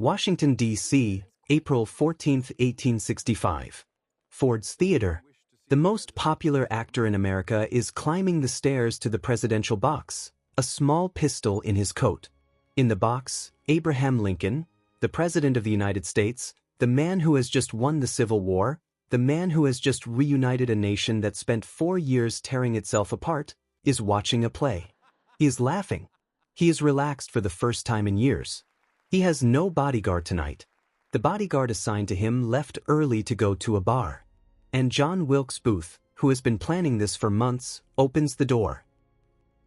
Washington, D.C., April 14, 1865. Ford's Theater. The most popular actor in America is climbing the stairs to the presidential box, a small pistol in his coat. In the box, Abraham Lincoln, the President of the United States, the man who has just won the Civil War, the man who has just reunited a nation that spent 4 years tearing itself apart, is watching a play. He is laughing. He is relaxed for the first time in years. He has no bodyguard tonight. The bodyguard assigned to him left early to go to a bar. And John Wilkes Booth, who has been planning this for months, opens the door.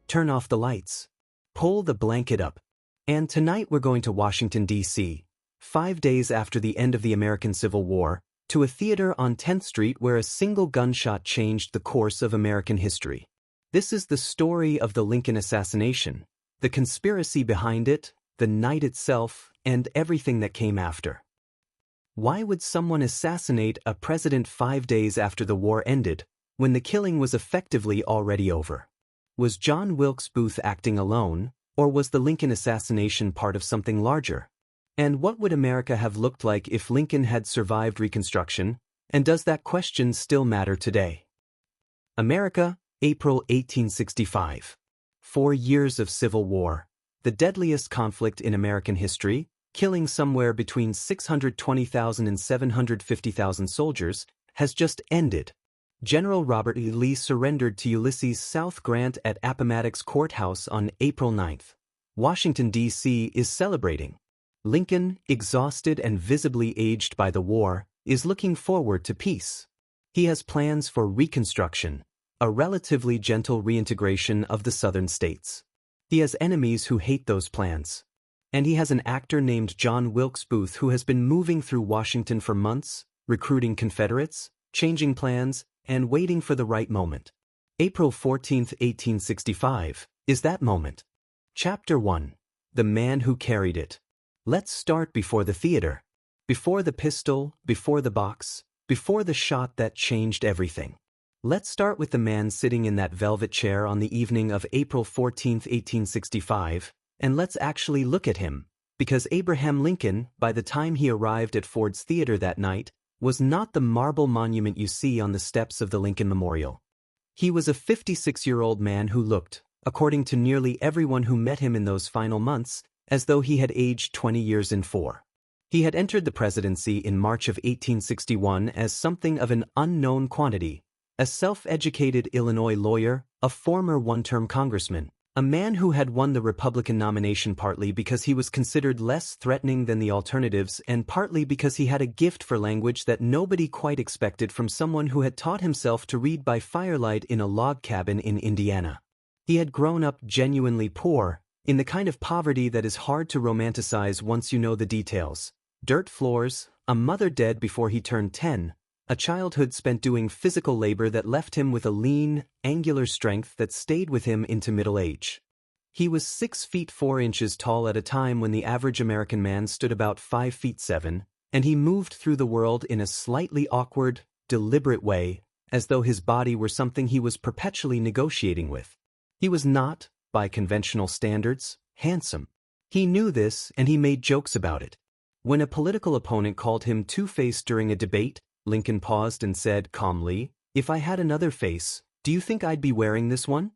Turn off the lights. Pull the blanket up. And tonight we're going to Washington, D.C., 5 days after the end of the American Civil War, to a theater on 10th Street where a single gunshot changed the course of American history. This is the story of the Lincoln assassination, the conspiracy behind it, the night itself, and everything that came after. Why would someone assassinate a president 5 days after the war ended, when the killing was effectively already over? Was John Wilkes Booth acting alone, or was the Lincoln assassination part of something larger? And what would America have looked like if Lincoln had survived Reconstruction, and does that question still matter today? America, April 1865. 4 years of civil war, the deadliest conflict in American history, killing somewhere between 620,000 and 750,000 soldiers, has just ended. General Robert E. Lee surrendered to Ulysses South Grant at Appomattox Courthouse on April 9th. Washington, D.C. is celebrating. Lincoln, exhausted and visibly aged by the war, is looking forward to peace. He has plans for Reconstruction, a relatively gentle reintegration of the southern states. He has enemies who hate those plans. And he has an actor named John Wilkes Booth who has been moving through Washington for months, recruiting Confederates, changing plans, and waiting for the right moment. April 14, 1865, is that moment. Chapter 1. The Man Who Carried It. Let's start before the theater. Before the pistol, before the box, before the shot that changed everything. Let's start with the man sitting in that velvet chair on the evening of April 14, 1865, and let's actually look at him, because Abraham Lincoln, by the time he arrived at Ford's Theater that night, was not the marble monument you see on the steps of the Lincoln Memorial. He was a 56-year-old man who looked, according to nearly everyone who met him in those final months, as though he had aged 20 years in 4. He had entered the presidency in March of 1861 as something of an unknown quantity, a self-educated Illinois lawyer, a former one-term congressman, a man who had won the Republican nomination partly because he was considered less threatening than the alternatives and partly because he had a gift for language that nobody quite expected from someone who had taught himself to read by firelight in a log cabin in Indiana. He had grown up genuinely poor, in the kind of poverty that is hard to romanticize once you know the details. Dirt floors, a mother dead before he turned 10, a childhood spent doing physical labor that left him with a lean, angular strength that stayed with him into middle age. He was 6 feet 4 inches tall at a time when the average American man stood about 5 feet 7, and he moved through the world in a slightly awkward, deliberate way, as though his body were something he was perpetually negotiating with. He was not, by conventional standards, handsome. He knew this, and he made jokes about it. When a political opponent called him two-faced during a debate, Lincoln paused and said calmly, "If I had another face, do you think I'd be wearing this one?"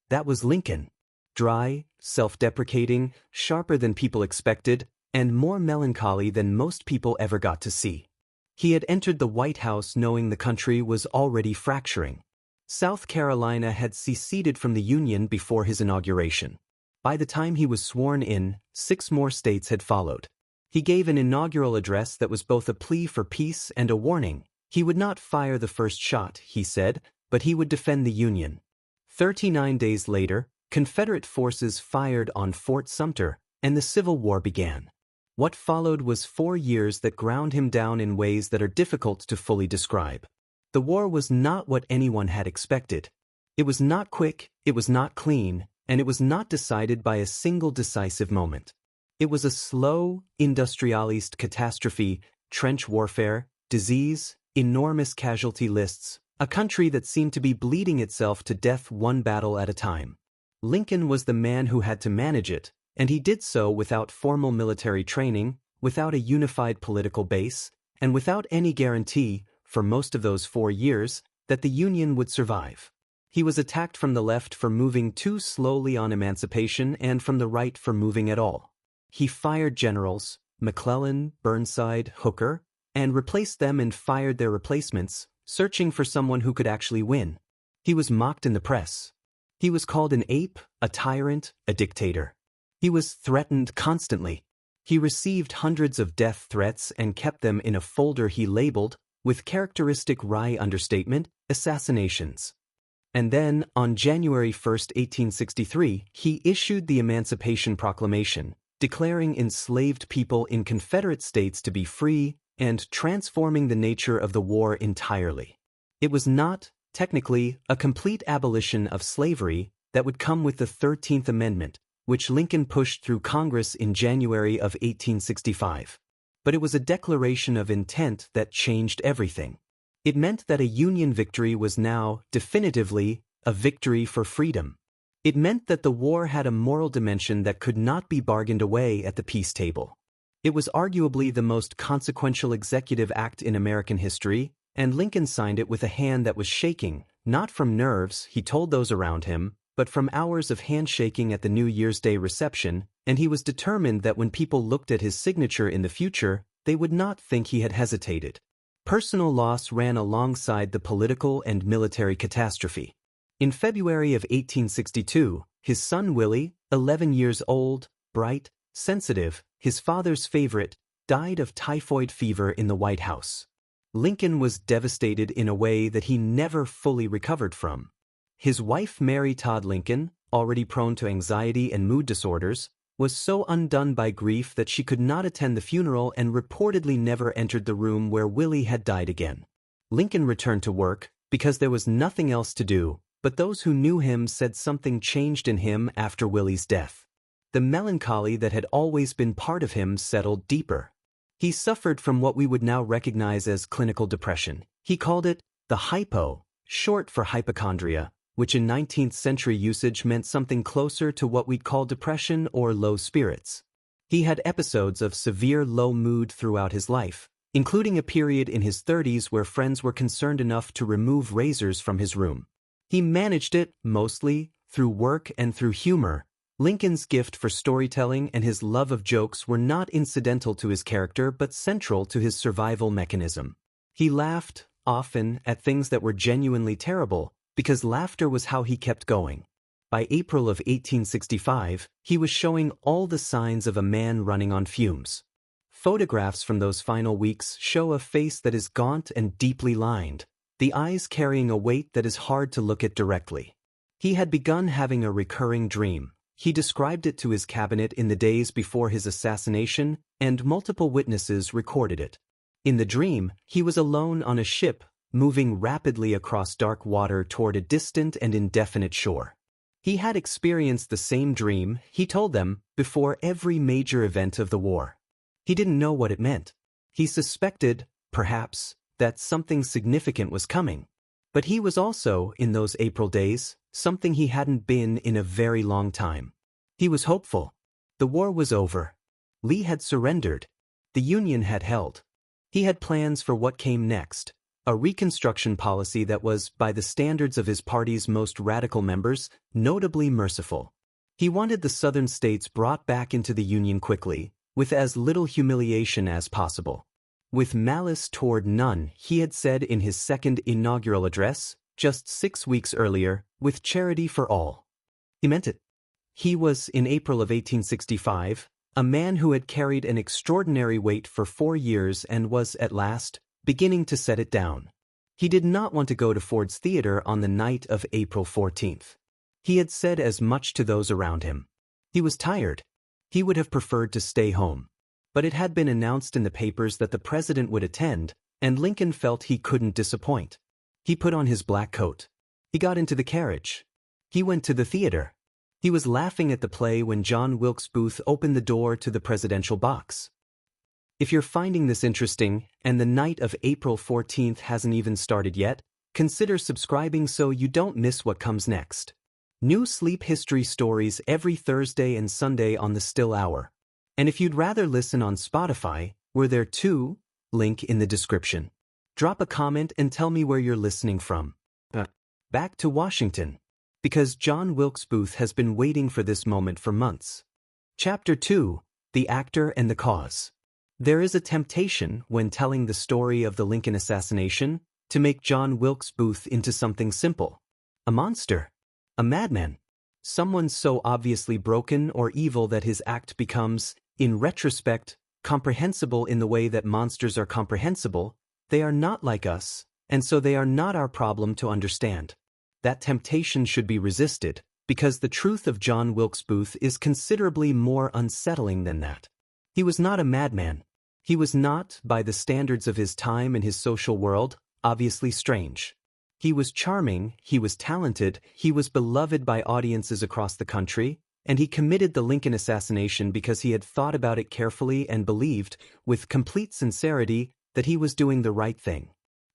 That was Lincoln. Dry, self-deprecating, sharper than people expected, and more melancholy than most people ever got to see. He had entered the White House knowing the country was already fracturing. South Carolina had seceded from the Union before his inauguration. By the time he was sworn in, 6 more states had followed. He gave an inaugural address that was both a plea for peace and a warning. He would not fire the first shot, he said, but he would defend the Union. 39 days later, Confederate forces fired on Fort Sumter, and the Civil War began. What followed was 4 years that ground him down in ways that are difficult to fully describe. The war was not what anyone had expected. It was not quick, it was not clean, and it was not decided by a single decisive moment. It was a slow, industrialist catastrophe, trench warfare, disease, enormous casualty lists, a country that seemed to be bleeding itself to death one battle at a time. Lincoln was the man who had to manage it, and he did so without formal military training, without a unified political base, and without any guarantee, for most of those 4 years, that the Union would survive. He was attacked from the left for moving too slowly on emancipation and from the right for moving at all. He fired generals, McClellan, Burnside, Hooker, and replaced them and fired their replacements, searching for someone who could actually win. He was mocked in the press. He was called an ape, a tyrant, a dictator. He was threatened constantly. He received hundreds of death threats and kept them in a folder he labeled, with characteristic wry understatement, assassinations. And then, on January 1, 1863, he issued the Emancipation Proclamation, declaring enslaved people in Confederate states to be free and transforming the nature of the war entirely. It was not, technically, a complete abolition of slavery that would come with the 13th Amendment, which Lincoln pushed through Congress in January of 1865. But it was a declaration of intent that changed everything. It meant that a Union victory was now, definitively, a victory for freedom. It meant that the war had a moral dimension that could not be bargained away at the peace table. It was arguably the most consequential executive act in American history, and Lincoln signed it with a hand that was shaking, not from nerves, he told those around him, but from hours of handshaking at the New Year's Day reception, and he was determined that when people looked at his signature in the future, they would not think he had hesitated. Personal loss ran alongside the political and military catastrophe. In February of 1862, his son Willie, 11 years old, bright, sensitive, his father's favorite, died of typhoid fever in the White House. Lincoln was devastated in a way that he never fully recovered from. His wife Mary Todd Lincoln, already prone to anxiety and mood disorders, was so undone by grief that she could not attend the funeral and reportedly never entered the room where Willie had died again. Lincoln returned to work because there was nothing else to do, but those who knew him said something changed in him after Willie's death. The melancholy that had always been part of him settled deeper. He suffered from what we would now recognize as clinical depression. He called it the hypo, short for hypochondria, which in 19th century usage meant something closer to what we'd call depression or low spirits. He had episodes of severe low mood throughout his life, including a period in his 30s where friends were concerned enough to remove razors from his room. He managed it, mostly, through work and through humor. Lincoln's gift for storytelling and his love of jokes were not incidental to his character but central to his survival mechanism. He laughed, often, at things that were genuinely terrible, because laughter was how he kept going. By April of 1865, he was showing all the signs of a man running on fumes. Photographs from those final weeks show a face that is gaunt and deeply lined, the eyes carrying a weight that is hard to look at directly. He had begun having a recurring dream. He described it to his cabinet in the days before his assassination, and multiple witnesses recorded it. In the dream, he was alone on a ship, moving rapidly across dark water toward a distant and indefinite shore. He had experienced the same dream, he told them, before every major event of the war. He didn't know what it meant. He suspected, perhaps, that something significant was coming. But he was also, in those April days, something he hadn't been in a very long time. He was hopeful. The war was over. Lee had surrendered. The Union had held. He had plans for what came next, a Reconstruction policy that was, by the standards of his party's most radical members, notably merciful. He wanted the Southern states brought back into the Union quickly, with as little humiliation as possible. With malice toward none, he had said in his second inaugural address, just 6 weeks earlier, with charity for all. He meant it. He was, in April of 1865, a man who had carried an extraordinary weight for 4 years and was, at last, beginning to set it down. He did not want to go to Ford's Theater on the night of April 14th. He had said as much to those around him. He was tired. He would have preferred to stay home. But it had been announced in the papers that the president would attend, and Lincoln felt he couldn't disappoint. He put on his black coat. He got into the carriage. He went to the theater. He was laughing at the play when John Wilkes Booth opened the door to the presidential box. If you're finding this interesting, and the night of April 14th hasn't even started yet, consider subscribing so you don't miss what comes next. New sleep history stories every Thursday and Sunday on the Still Hour. And if you'd rather listen on Spotify, we're there too, link in the description. Drop a comment and tell me where you're listening from. Back to Washington. Because John Wilkes Booth has been waiting for this moment for months. Chapter 2, The Actor and the Cause. There is a temptation, when telling the story of the Lincoln assassination, to make John Wilkes Booth into something simple. A monster. A madman. Someone so obviously broken or evil that his act becomes, in retrospect, comprehensible in the way that monsters are comprehensible. They are not like us, and so they are not our problem to understand. That temptation should be resisted, because the truth of John Wilkes Booth is considerably more unsettling than that. He was not a madman. He was not, by the standards of his time and his social world, obviously strange. He was charming, he was talented, he was beloved by audiences across the country, and he committed the Lincoln assassination because he had thought about it carefully and believed, with complete sincerity, that he was doing the right thing.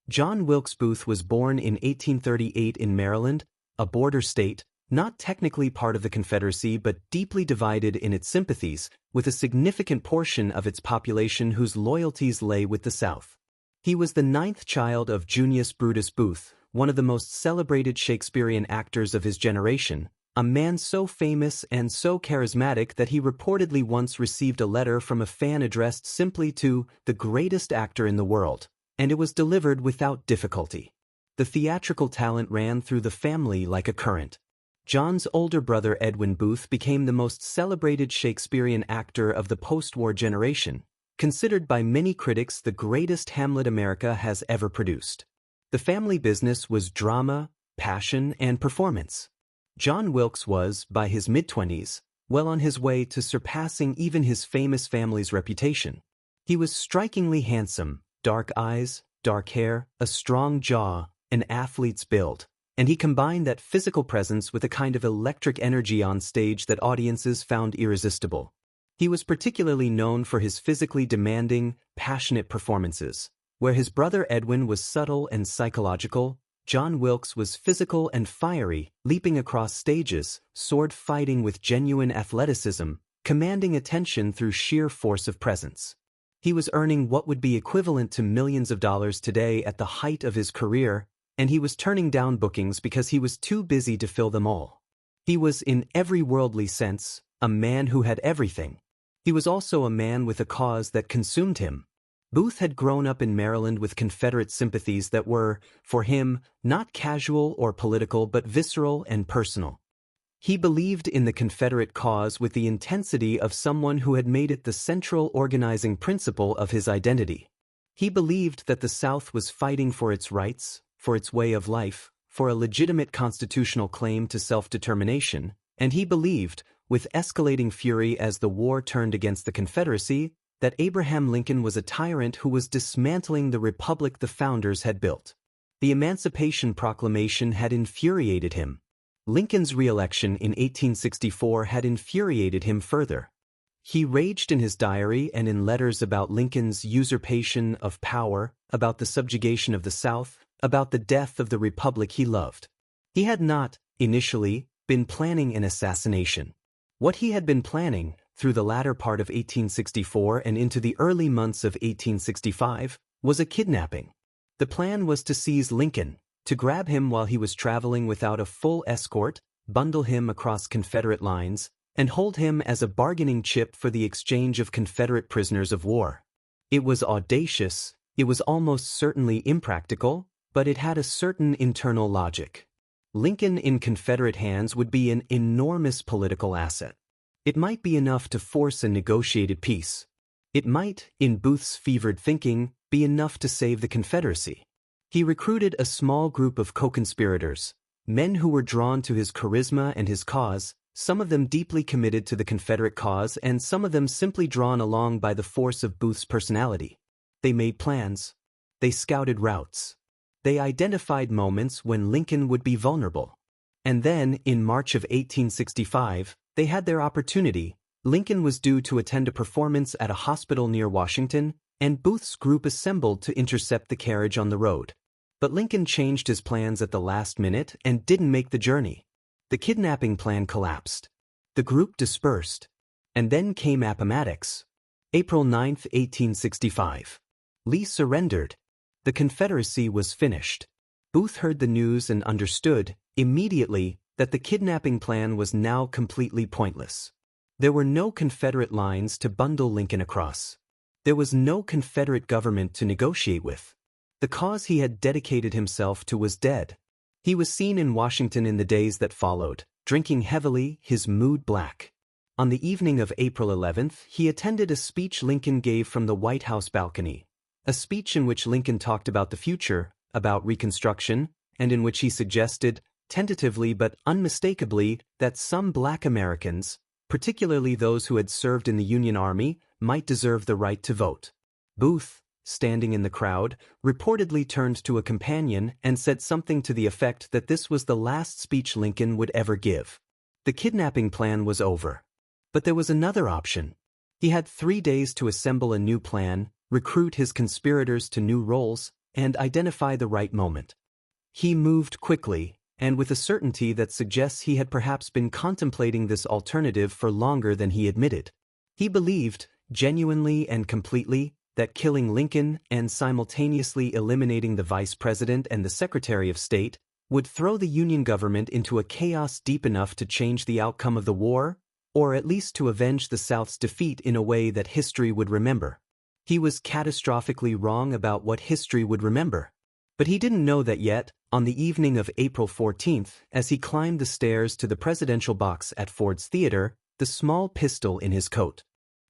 John Wilkes Booth was born in 1838 in Maryland, a border state, not technically part of the Confederacy but deeply divided in its sympathies, with a significant portion of its population whose loyalties lay with the South. He was the 9th child of Junius Brutus Booth, one of the most celebrated Shakespearean actors of his generation, a man so famous and so charismatic that he reportedly once received a letter from a fan addressed simply to the greatest actor in the world, and it was delivered without difficulty. The theatrical talent ran through the family like a current. John's older brother Edwin Booth became the most celebrated Shakespearean actor of the post-war generation, considered by many critics the greatest Hamlet America has ever produced. The family business was drama, passion, and performance. John Wilkes was, by his mid-20s, well on his way to surpassing even his famous family's reputation. He was strikingly handsome, dark eyes, dark hair, a strong jaw, an athlete's build, and he combined that physical presence with a kind of electric energy on stage that audiences found irresistible. He was particularly known for his physically demanding, passionate performances. Where his brother Edwin was subtle and psychological, John Wilkes was physical and fiery, leaping across stages, sword fighting with genuine athleticism, commanding attention through sheer force of presence. He was earning what would be equivalent to millions of dollars today at the height of his career, and he was turning down bookings because he was too busy to fill them all. He was, in every worldly sense, a man who had everything. He was also a man with a cause that consumed him. Booth had grown up in Maryland with Confederate sympathies that were, for him, not casual or political but visceral and personal. He believed in the Confederate cause with the intensity of someone who had made it the central organizing principle of his identity. He believed that the South was fighting for its rights, for its way of life, for a legitimate constitutional claim to self-determination, and he believed, with escalating fury as the war turned against the Confederacy, that Abraham Lincoln was a tyrant who was dismantling the republic the founders had built. The Emancipation Proclamation had infuriated him. Lincoln's re-election in 1864 had infuriated him further. He raged in his diary and in letters about Lincoln's usurpation of power, about the subjugation of the South, about the death of the republic he loved. He had not, initially, been planning an assassination. What he had been planning, through the latter part of 1864 and into the early months of 1865, was a kidnapping. The plan was to seize Lincoln, to grab him while he was traveling without a full escort, bundle him across Confederate lines, and hold him as a bargaining chip for the exchange of Confederate prisoners of war. It was audacious, it was almost certainly impractical, but it had a certain internal logic. Lincoln in Confederate hands would be an enormous political asset. It might be enough to force a negotiated peace. It might, in Booth's fevered thinking, be enough to save the Confederacy. He recruited a small group of co-conspirators, men who were drawn to his charisma and his cause, some of them deeply committed to the Confederate cause and some of them simply drawn along by the force of Booth's personality. They made plans. They scouted routes. They identified moments when Lincoln would be vulnerable. And then, in March of 1865, they had their opportunity. Lincoln was due to attend a performance at a hospital near Washington, and Booth's group assembled to intercept the carriage on the road. But Lincoln changed his plans at the last minute and didn't make the journey. The kidnapping plan collapsed. The group dispersed. And then came Appomattox. April 9, 1865. Lee surrendered. The Confederacy was finished. Booth heard the news and understood, immediately, that the kidnapping plan was now completely pointless. There were no Confederate lines to bundle Lincoln across. There was no Confederate government to negotiate with. The cause he had dedicated himself to was dead. He was seen in Washington in the days that followed, drinking heavily, his mood black. On the evening of April 11th, he attended a speech Lincoln gave from the White House balcony. A speech in which Lincoln talked about the future, about Reconstruction, and in which he suggested, tentatively but unmistakably, that some black Americans, particularly those who had served in the Union Army, might deserve the right to vote. Booth, standing in the crowd, reportedly turned to a companion and said something to the effect that this was the last speech Lincoln would ever give. The kidnapping plan was over. But there was another option. He had 3 days to assemble a new plan, recruit his conspirators to new roles, and identify the right moment. He moved quickly, and with a certainty that suggests he had perhaps been contemplating this alternative for longer than he admitted. He believed, genuinely and completely, that killing Lincoln and simultaneously eliminating the Vice President and the Secretary of State would throw the Union government into a chaos deep enough to change the outcome of the war, or at least to avenge the South's defeat in a way that history would remember. He was catastrophically wrong about what history would remember. But he didn't know that yet, on the evening of April 14th, as he climbed the stairs to the presidential box at Ford's Theater, the small pistol in his coat.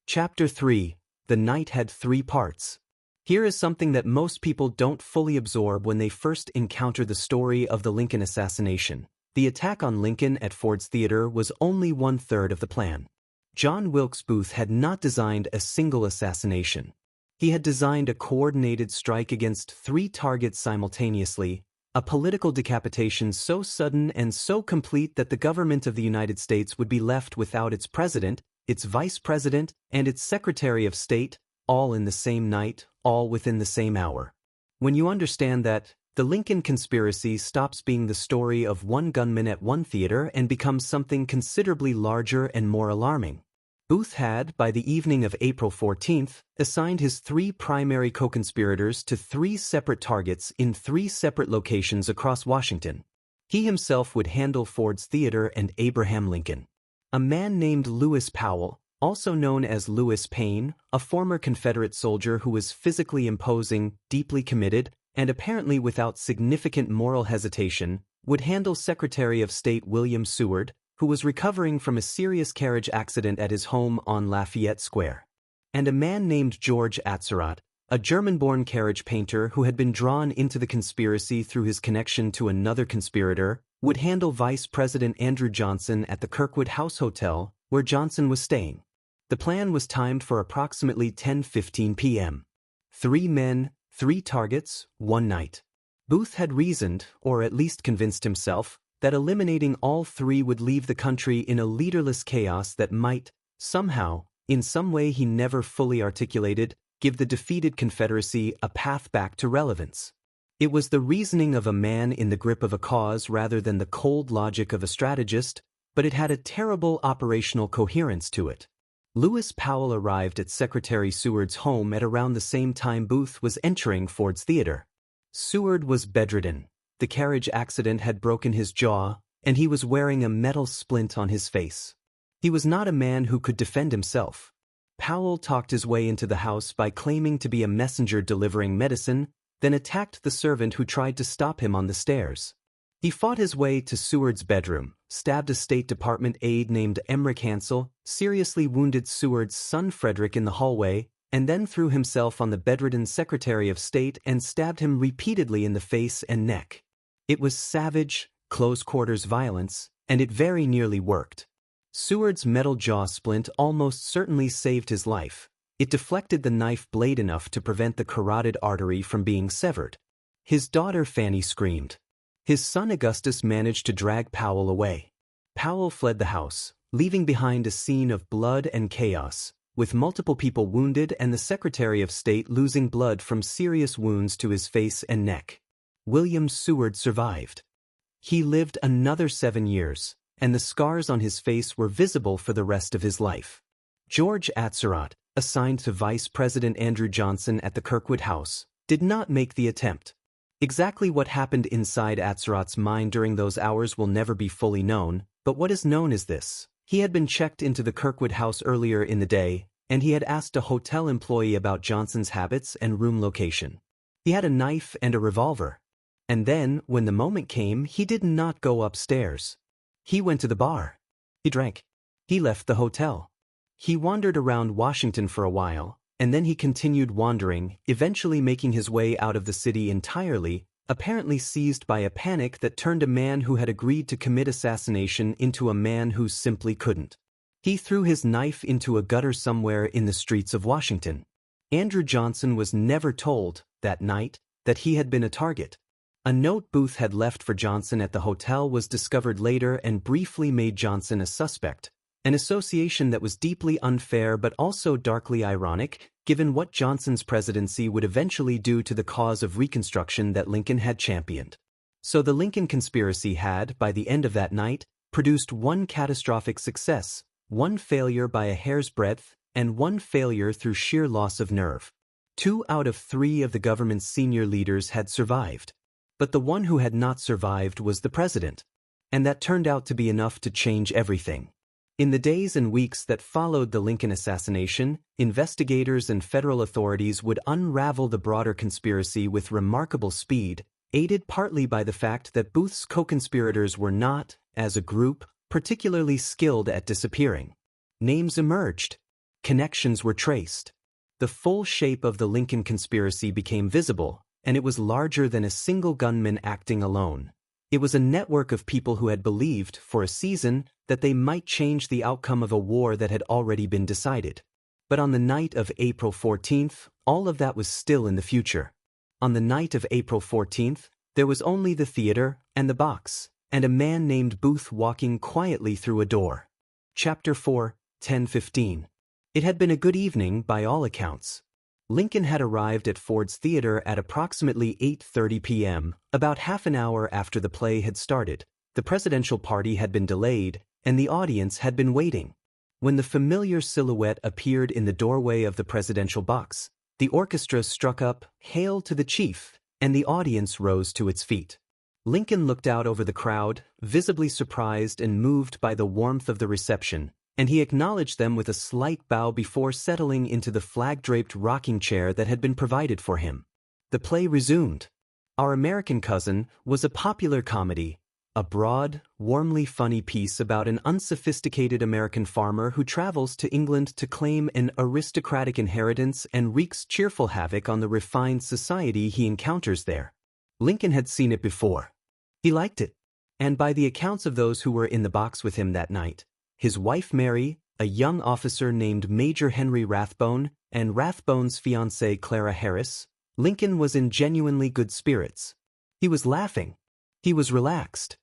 Chapter 3. The night had 3 parts. Here is something that most people don't fully absorb when they first encounter the story of the Lincoln assassination. The attack on Lincoln at Ford's Theater was only 1/3 of the plan. John Wilkes Booth had not designed a single assassination. He had designed a coordinated strike against 3 targets simultaneously, a political decapitation so sudden and so complete that the government of the United States would be left without its president, its vice president, and its secretary of state, all in the same night, all within the same hour. When you understand that, the Lincoln conspiracy stops being the story of one gunman at one theater and becomes something considerably larger and more alarming. Booth had, by the evening of April 14th, assigned his 3 primary co-conspirators to 3 separate targets in 3 separate locations across Washington. He himself would handle Ford's Theater and Abraham Lincoln. A man named Lewis Powell, also known as Lewis Payne, a former Confederate soldier who was physically imposing, deeply committed, and apparently without significant moral hesitation, would handle Secretary of State William Seward, who was recovering from a serious carriage accident at his home on Lafayette Square. And a man named George Atzerodt, a German-born carriage painter who had been drawn into the conspiracy through his connection to another conspirator, would handle Vice President Andrew Johnson at the Kirkwood House Hotel, where Johnson was staying. The plan was timed for approximately 10:15 p.m. 3 men, 3 targets, 1 night. Booth had reasoned, or at least convinced himself, that eliminating all 3 would leave the country in a leaderless chaos that might, somehow, in some way he never fully articulated, give the defeated Confederacy a path back to relevance. It was the reasoning of a man in the grip of a cause rather than the cold logic of a strategist, but it had a terrible operational coherence to it. Lewis Powell arrived at Secretary Seward's home at around the same time Booth was entering Ford's Theater. Seward was bedridden. The carriage accident had broken his jaw, and he was wearing a metal splint on his face. He was not a man who could defend himself. Powell talked his way into the house by claiming to be a messenger delivering medicine, then attacked the servant who tried to stop him on the stairs. He fought his way to Seward's bedroom, stabbed a State Department aide named Emmerich Hansel, seriously wounded Seward's son Frederick in the hallway, and then threw himself on the bedridden Secretary of State and stabbed him repeatedly in the face and neck. It was savage, close-quarters violence, and it very nearly worked. Seward's metal jaw splint almost certainly saved his life. It deflected the knife blade enough to prevent the carotid artery from being severed. His daughter Fanny screamed. His son Augustus managed to drag Powell away. Powell fled the house, leaving behind a scene of blood and chaos, with multiple people wounded and the Secretary of State losing blood from serious wounds to his face and neck. William Seward survived. He lived another 7 years, and the scars on his face were visible for the rest of his life. George Atzerodt, assigned to Vice President Andrew Johnson at the Kirkwood House, did not make the attempt. Exactly what happened inside Atzerodt's mind during those hours will never be fully known, but what is known is this. He had been checked into the Kirkwood House earlier in the day, and he had asked a hotel employee about Johnson's habits and room location. He had a knife and a revolver. And then, when the moment came, he did not go upstairs. He went to the bar. He drank. He left the hotel. He wandered around Washington for a while, and then he continued wandering, eventually making his way out of the city entirely, apparently seized by a panic that turned a man who had agreed to commit assassination into a man who simply couldn't. He threw his knife into a gutter somewhere in the streets of Washington. Andrew Johnson was never told, that night, that he had been a target. A note Booth had left for Johnson at the hotel was discovered later and briefly made Johnson a suspect, an association that was deeply unfair but also darkly ironic, given what Johnson's presidency would eventually do to the cause of Reconstruction that Lincoln had championed. So the Lincoln conspiracy had, by the end of that night, produced one catastrophic success, one failure by a hair's breadth, and one failure through sheer loss of nerve. 2 out of 3 of the government's senior leaders had survived. But the one who had not survived was the president. And that turned out to be enough to change everything. In the days and weeks that followed the Lincoln assassination, investigators and federal authorities would unravel the broader conspiracy with remarkable speed, aided partly by the fact that Booth's co-conspirators were not, as a group, particularly skilled at disappearing. Names emerged. Connections were traced. The full shape of the Lincoln conspiracy became visible, and it was larger than a single gunman acting alone. It was a network of people who had believed, for a season, that they might change the outcome of a war that had already been decided. But on the night of April 14th, all of that was still in the future. On the night of April 14th, there was only the theater and the box, and a man named Booth walking quietly through a door. Chapter 4, 10:15. It had been a good evening by all accounts. Lincoln had arrived at Ford's Theater at approximately 8:30 p.m., about half an hour after the play had started. The presidential party had been delayed, and the audience had been waiting. When the familiar silhouette appeared in the doorway of the presidential box, the orchestra struck up "Hail to the Chief," and the audience rose to its feet. Lincoln looked out over the crowd, visibly surprised and moved by the warmth of the reception, and he acknowledged them with a slight bow before settling into the flag-draped rocking chair that had been provided for him. The play resumed. Our American Cousin was a popular comedy, a broad, warmly funny piece about an unsophisticated American farmer who travels to England to claim an aristocratic inheritance and wreaks cheerful havoc on the refined society he encounters there. Lincoln had seen it before. He liked it. And by the accounts of those who were in the box with him that night, his wife Mary, a young officer named Major Henry Rathbone, and Rathbone's fiancée Clara Harris, Lincoln was in genuinely good spirits. He was laughing. He was relaxed.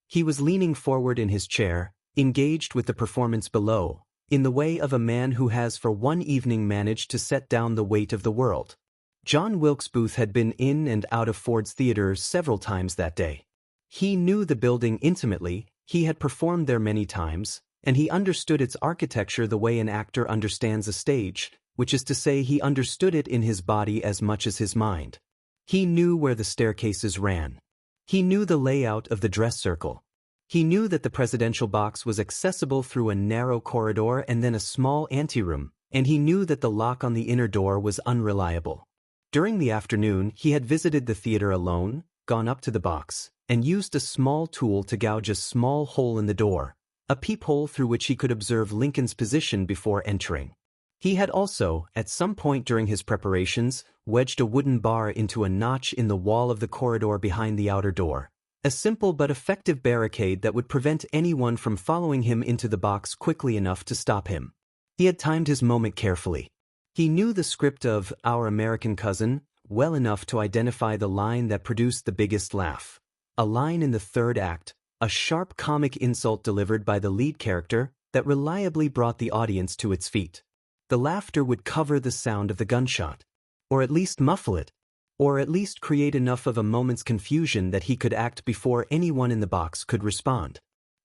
He was leaning forward in his chair, engaged with the performance below, in the way of a man who has for one evening managed to set down the weight of the world. John Wilkes Booth had been in and out of Ford's Theater several times that day. He knew the building intimately, he had performed there many times, and he understood its architecture the way an actor understands a stage, which is to say he understood it in his body as much as his mind. He knew where the staircases ran. He knew the layout of the dress circle. He knew that the presidential box was accessible through a narrow corridor and then a small anteroom, and he knew that the lock on the inner door was unreliable. During the afternoon, he had visited the theater alone, gone up to the box, and used a small tool to gouge a small hole in the door, a peephole through which he could observe Lincoln's position before entering. He had also, at some point during his preparations, wedged a wooden bar into a notch in the wall of the corridor behind the outer door, a simple but effective barricade that would prevent anyone from following him into the box quickly enough to stop him. He had timed his moment carefully. He knew the script of Our American Cousin well enough to identify the line that produced the biggest laugh, a line in the third act, a sharp comic insult delivered by the lead character that reliably brought the audience to its feet. The laughter would cover the sound of the gunshot, or at least muffle it, or at least create enough of a moment's confusion that he could act before anyone in the box could respond.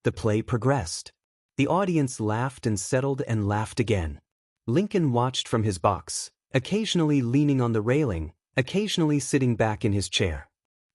The play progressed. The audience laughed and settled and laughed again. Lincoln watched from his box, occasionally leaning on the railing, occasionally sitting back in his chair.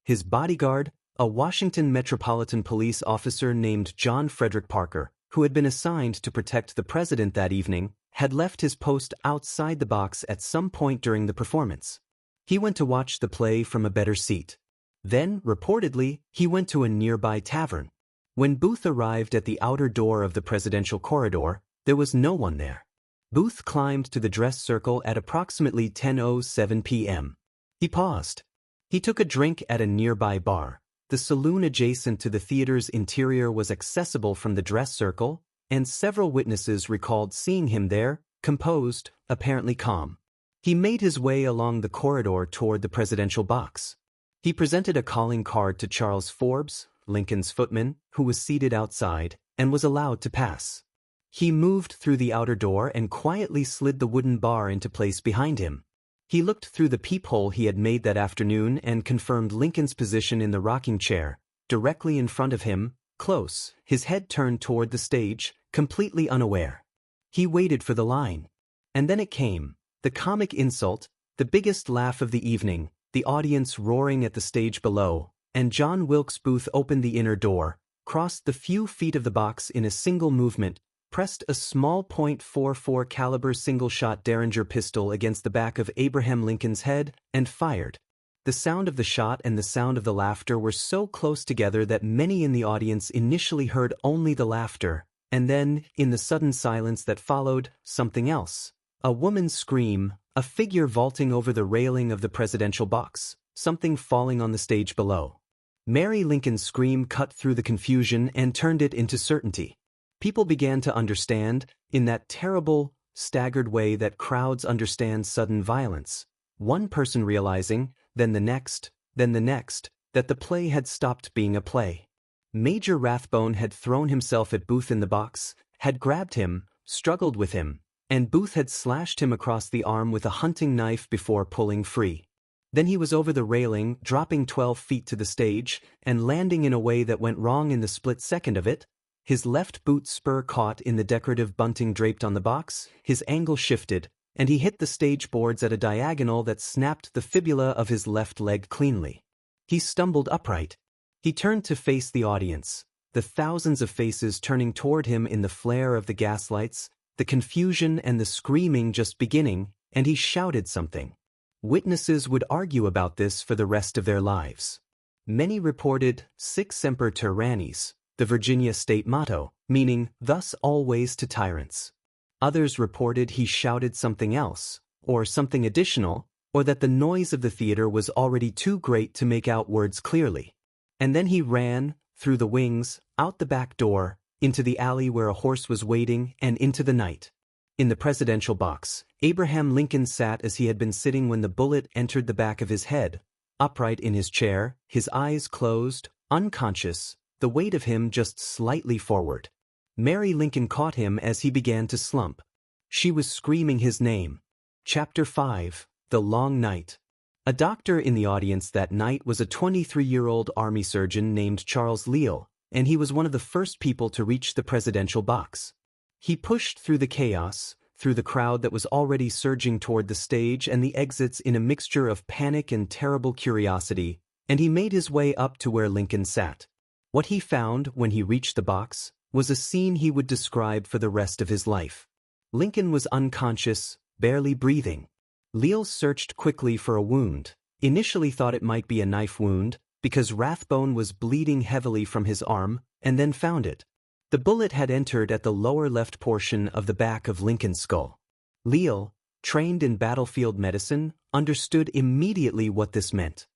His bodyguard, a Washington Metropolitan Police officer named John Frederick Parker, who had been assigned to protect the president that evening, had left his post outside the box at some point during the performance. He went to watch the play from a better seat. Then, reportedly, he went to a nearby tavern. When Booth arrived at the outer door of the presidential corridor, there was no one there. Booth climbed to the dress circle at approximately 10:07 p.m. He paused. He took a drink at a nearby bar. The saloon adjacent to the theater's interior was accessible from the dress circle, and several witnesses recalled seeing him there, composed, apparently calm. He made his way along the corridor toward the presidential box. He presented a calling card to Charles Forbes, Lincoln's footman, who was seated outside, and was allowed to pass. He moved through the outer door and quietly slid the wooden bar into place behind him. He looked through the peephole he had made that afternoon and confirmed Lincoln's position in the rocking chair, directly in front of him, close, his head turned toward the stage, completely unaware. He waited for the line. And then it came, the comic insult, the biggest laugh of the evening, the audience roaring at the stage below, and John Wilkes Booth opened the inner door, crossed the few feet of the box in a single movement, pressed a small .44 caliber single-shot Derringer pistol against the back of Abraham Lincoln's head, and fired. The sound of the shot and the sound of the laughter were so close together that many in the audience initially heard only the laughter, and then, in the sudden silence that followed, something else. A woman's scream, a figure vaulting over the railing of the presidential box, something falling on the stage below. Mary Lincoln's scream cut through the confusion and turned it into certainty. People began to understand, in that terrible, staggered way that crowds understand sudden violence. One person realizing, then the next, that the play had stopped being a play. Major Rathbone had thrown himself at Booth in the box, had grabbed him, struggled with him, and Booth had slashed him across the arm with a hunting knife before pulling free. Then he was over the railing, dropping 12 feet to the stage, and landing in a way that went wrong in the split second of it. His left boot spur caught in the decorative bunting draped on the box, his angle shifted, and he hit the stage boards at a diagonal that snapped the fibula of his left leg cleanly. He stumbled upright. He turned to face the audience, the thousands of faces turning toward him in the flare of the gaslights, the confusion and the screaming just beginning, and he shouted something. Witnesses would argue about this for the rest of their lives. Many reported Sic Semper Tyrannis, the Virginia state motto, meaning thus always to tyrants. Others reported he shouted something else, or something additional, or that the noise of the theater was already too great to make out words clearly. And then he ran, through the wings, out the back door, into the alley where a horse was waiting, and into the night. In the presidential box, Abraham Lincoln sat as he had been sitting when the bullet entered the back of his head, upright in his chair, his eyes closed, unconscious, the weight of him just slightly forward. Mary Lincoln caught him as he began to slump. She was screaming his name. Chapter 5, The Long Night. A doctor in the audience that night was a 23-year-old Army surgeon named Charles Leal, and he was one of the first people to reach the presidential box. He pushed through the chaos, through the crowd that was already surging toward the stage and the exits in a mixture of panic and terrible curiosity, and he made his way up to where Lincoln sat. What he found when he reached the box was a scene he would describe for the rest of his life. Lincoln was unconscious, barely breathing. Leal searched quickly for a wound, initially thought it might be a knife wound, because Rathbone was bleeding heavily from his arm, and then found it. The bullet had entered at the lower left portion of the back of Lincoln's skull. Leal, trained in battlefield medicine, understood immediately what this meant.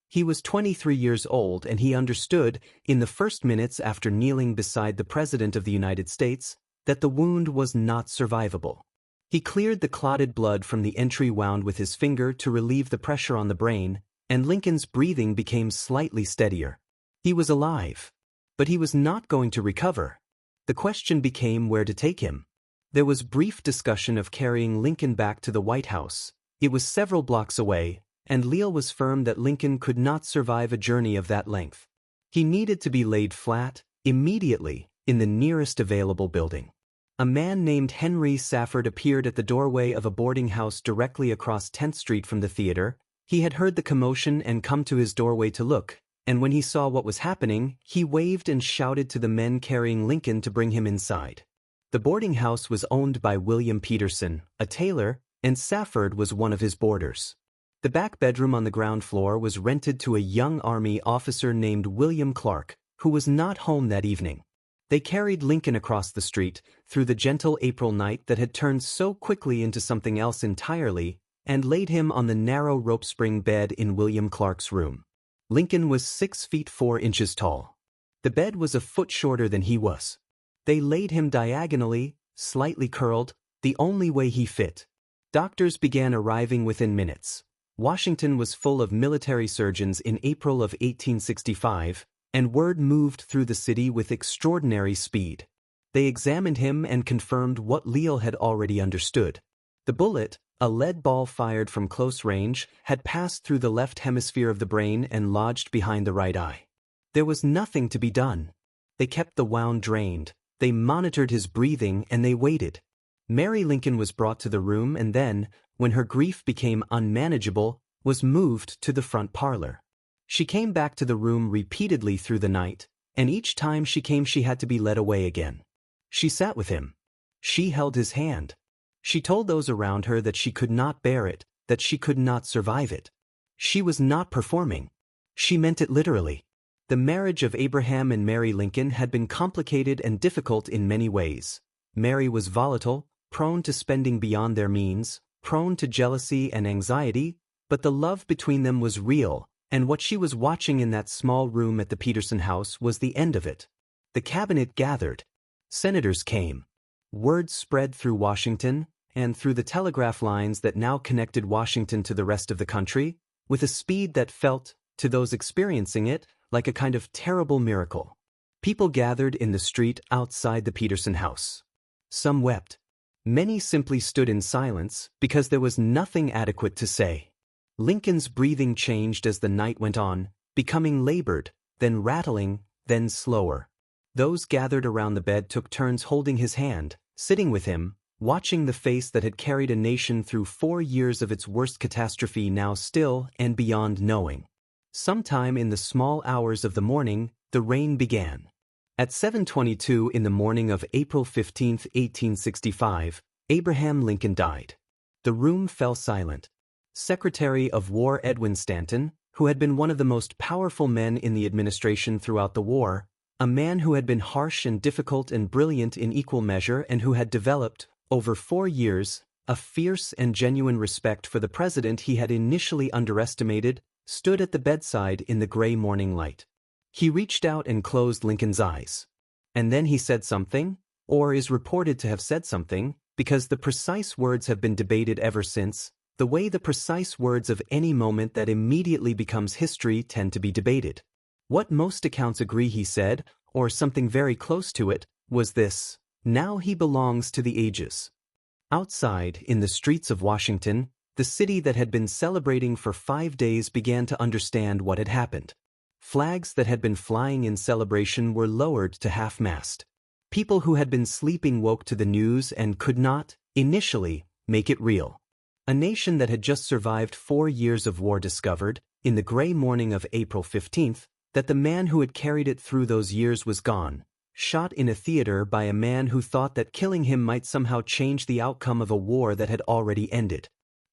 He was 23 years old, and he understood, in the first minutes after kneeling beside the President of the United States, that the wound was not survivable. He cleared the clotted blood from the entry wound with his finger to relieve the pressure on the brain, and Lincoln's breathing became slightly steadier. He was alive. But he was not going to recover. The question became where to take him. There was brief discussion of carrying Lincoln back to the White House. It was several blocks away, and Leal was firm that Lincoln could not survive a journey of that length. He needed to be laid flat, immediately, in the nearest available building. A man named Henry Safford appeared at the doorway of a boarding house directly across 10th Street from the theater. He had heard the commotion and come to his doorway to look, and when he saw what was happening, he waved and shouted to the men carrying Lincoln to bring him inside. The boarding house was owned by William Peterson, a tailor, and Safford was one of his boarders. The back bedroom on the ground floor was rented to a young Army officer named William Clark, who was not home that evening. They carried Lincoln across the street, through the gentle April night that had turned so quickly into something else entirely, and laid him on the narrow rope-spring bed in William Clark's room. Lincoln was 6 feet 4 inches tall. The bed was a foot shorter than he was. They laid him diagonally, slightly curled, the only way he fit. Doctors began arriving within minutes. Washington was full of military surgeons in April of 1865, and word moved through the city with extraordinary speed. They examined him and confirmed what Leal had already understood. The bullet, a lead ball fired from close range, had passed through the left hemisphere of the brain and lodged behind the right eye. There was nothing to be done. They kept the wound drained, they monitored his breathing, and they waited. Mary Lincoln was brought to the room and then, when her grief became unmanageable, was moved to the front parlor. She came back to the room repeatedly through the night, and each time she came she had to be led away again. She sat with him. She held his hand. She told those around her that she could not bear it, that she could not survive it. She was not performing. She meant it literally. The marriage of Abraham and Mary Lincoln had been complicated and difficult in many ways. Mary was volatile, prone to spending beyond their means, prone to jealousy and anxiety, but the love between them was real, and what she was watching in that small room at the Peterson house was the end of it. The cabinet gathered. Senators came. Word spread through Washington, and through the telegraph lines that now connected Washington to the rest of the country, with a speed that felt, to those experiencing it, like a kind of terrible miracle. People gathered in the street outside the Peterson house. Some wept. Many simply stood in silence because there was nothing adequate to say. Lincoln's breathing changed as the night went on, becoming labored, then rattling, then slower. Those gathered around the bed took turns holding his hand, sitting with him, watching the face that had carried a nation through 4 years of its worst catastrophe now still and beyond knowing. Sometime in the small hours of the morning, the rain began. At 7:22 in the morning of April 15, 1865, Abraham Lincoln died. The room fell silent. Secretary of War Edwin Stanton, who had been one of the most powerful men in the administration throughout the war, a man who had been harsh and difficult and brilliant in equal measure and who had developed, over 4 years, a fierce and genuine respect for the president he had initially underestimated, stood at the bedside in the gray morning light. He reached out and closed Lincoln's eyes. And then he said something, or is reported to have said something, because the precise words have been debated ever since. The way the precise words of any moment that immediately becomes history tend to be debated. What most accounts agree he said, or something very close to it, was this: "Now he belongs to the ages." Outside, in the streets of Washington, the city that had been celebrating for 5 days began to understand what had happened. Flags that had been flying in celebration were lowered to half-mast. People who had been sleeping woke to the news and could not, initially, make it real. A nation that had just survived 4 years of war discovered, in the gray morning of April 15th, that the man who had carried it through those years was gone, shot in a theater by a man who thought that killing him might somehow change the outcome of a war that had already ended.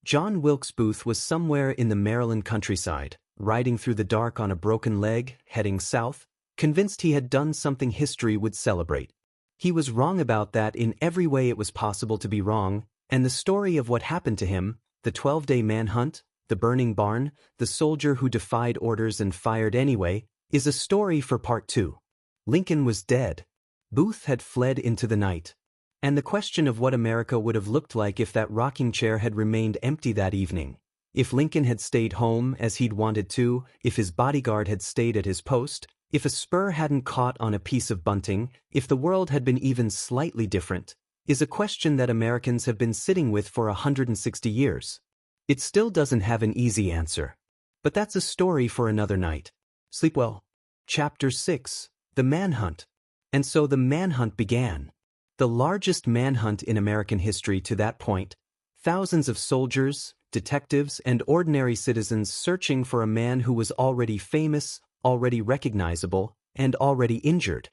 John Wilkes Booth was somewhere in the Maryland countryside, riding through the dark on a broken leg, heading south, convinced he had done something history would celebrate. He was wrong about that in every way it was possible to be wrong, and the story of what happened to him, the 12-day manhunt, the burning barn, the soldier who defied orders and fired anyway, is a story for part 2. Lincoln was dead. Booth had fled into the night. And the question of what America would have looked like if that rocking chair had remained empty that evening, if Lincoln had stayed home as he'd wanted to, if his bodyguard had stayed at his post, if a spur hadn't caught on a piece of bunting, if the world had been even slightly different, is a question that Americans have been sitting with for 160 years. It still doesn't have an easy answer. But that's a story for another night. Sleep well. Chapter 6. The Manhunt. And so the manhunt began. the largest manhunt in American history to that point, thousands of soldiers, detectives, and ordinary citizens searching for a man who was already famous, already recognizable, and already injured.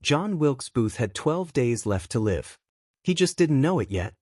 John Wilkes Booth had 12 days left to live. He just didn't know it yet.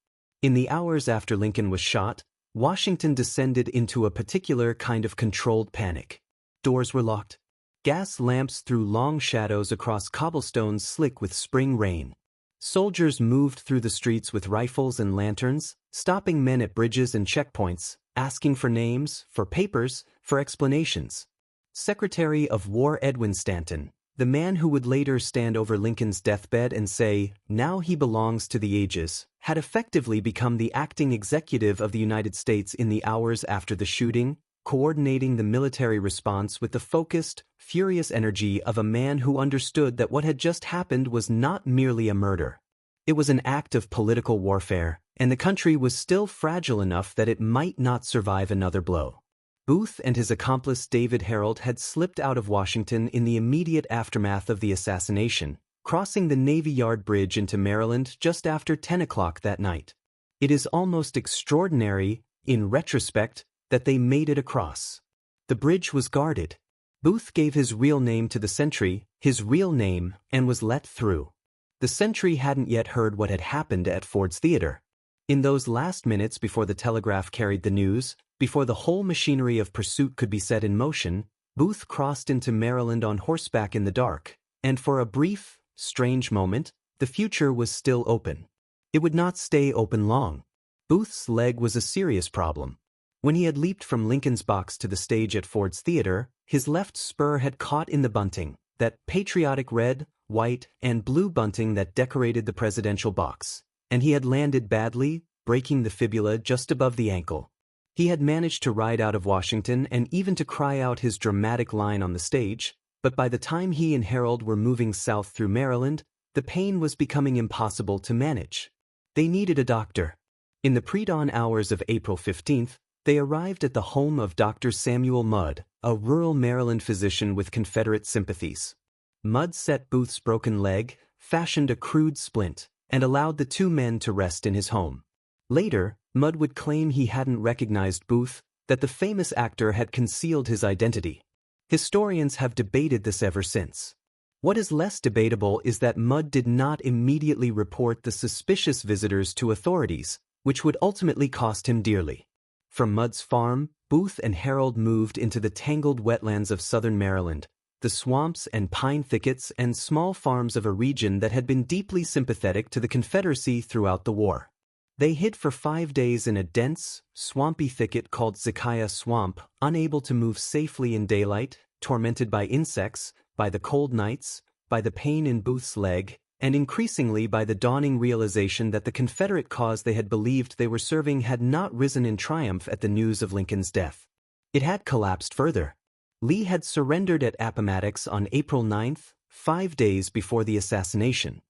In the hours after Lincoln was shot, Washington descended into a particular kind of controlled panic. Doors were locked. Gas lamps threw long shadows across cobblestones slick with spring rain. Soldiers moved through the streets with rifles and lanterns, stopping men at bridges and checkpoints, asking for names, for papers, for explanations. Secretary of War Edwin Stanton, the man who would later stand over Lincoln's deathbed and say, "Now he belongs to the ages," had effectively become the acting executive of the United States in the hours after the shooting, coordinating the military response with the focused, furious energy of a man who understood that what had just happened was not merely a murder. It was an act of political warfare, and the country was still fragile enough that it might not survive another blow. Booth and his accomplice David Herold had slipped out of Washington in the immediate aftermath of the assassination, crossing the Navy Yard Bridge into Maryland just after 10 o'clock that night. It is almost extraordinary, in retrospect, that they made it across. The bridge was guarded. Booth gave his real name to the sentry, his real name, and was let through. The sentry hadn't yet heard what had happened at Ford's Theater. In those last minutes before the telegraph carried the news, before the whole machinery of pursuit could be set in motion, Booth crossed into Maryland on horseback in the dark, and for a brief, strange moment, the future was still open. It would not stay open long. Booth's leg was a serious problem. When he had leaped from Lincoln's box to the stage at Ford's Theater, his left spur had caught in the bunting, that patriotic red, white, and blue bunting that decorated the presidential box, and he had landed badly, breaking the fibula just above the ankle. He had managed to ride out of Washington and even to cry out his dramatic line on the stage, but by the time he and Herold were moving south through Maryland, the pain was becoming impossible to manage. They needed a doctor. In the pre-dawn hours of April 15th, they arrived at the home of Dr. Samuel Mudd, a rural Maryland physician with Confederate sympathies. Mudd set Booth's broken leg, fashioned a crude splint, and allowed the two men to rest in his home. Later, Mudd would claim he hadn't recognized Booth, that the famous actor had concealed his identity. Historians have debated this ever since. What is less debatable is that Mudd did not immediately report the suspicious visitors to authorities, which would ultimately cost him dearly. From Mudd's farm, Booth and Herold moved into the tangled wetlands of southern Maryland, the swamps and pine thickets and small farms of a region that had been deeply sympathetic to the Confederacy throughout the war. They hid for 5 days in a dense, swampy thicket called Zacchaeus Swamp, unable to move safely in daylight, tormented by insects, by the cold nights, by the pain in Booth's leg, and increasingly by the dawning realization that the Confederate cause they had believed they were serving had not risen in triumph at the news of Lincoln's death. It had collapsed further. Lee had surrendered at Appomattox on April 9th, 5 days before the assassination.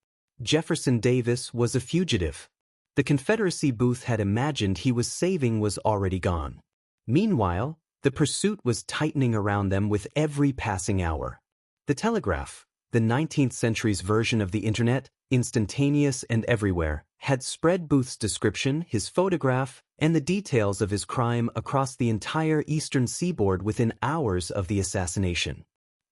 Jefferson Davis was a fugitive. The Confederacy Booth had imagined he was saving was already gone. Meanwhile, the pursuit was tightening around them with every passing hour. The telegraph, the 19th century's version of the internet, instantaneous and everywhere, had spread Booth's description, his photograph, and the details of his crime across the entire eastern seaboard within hours of the assassination.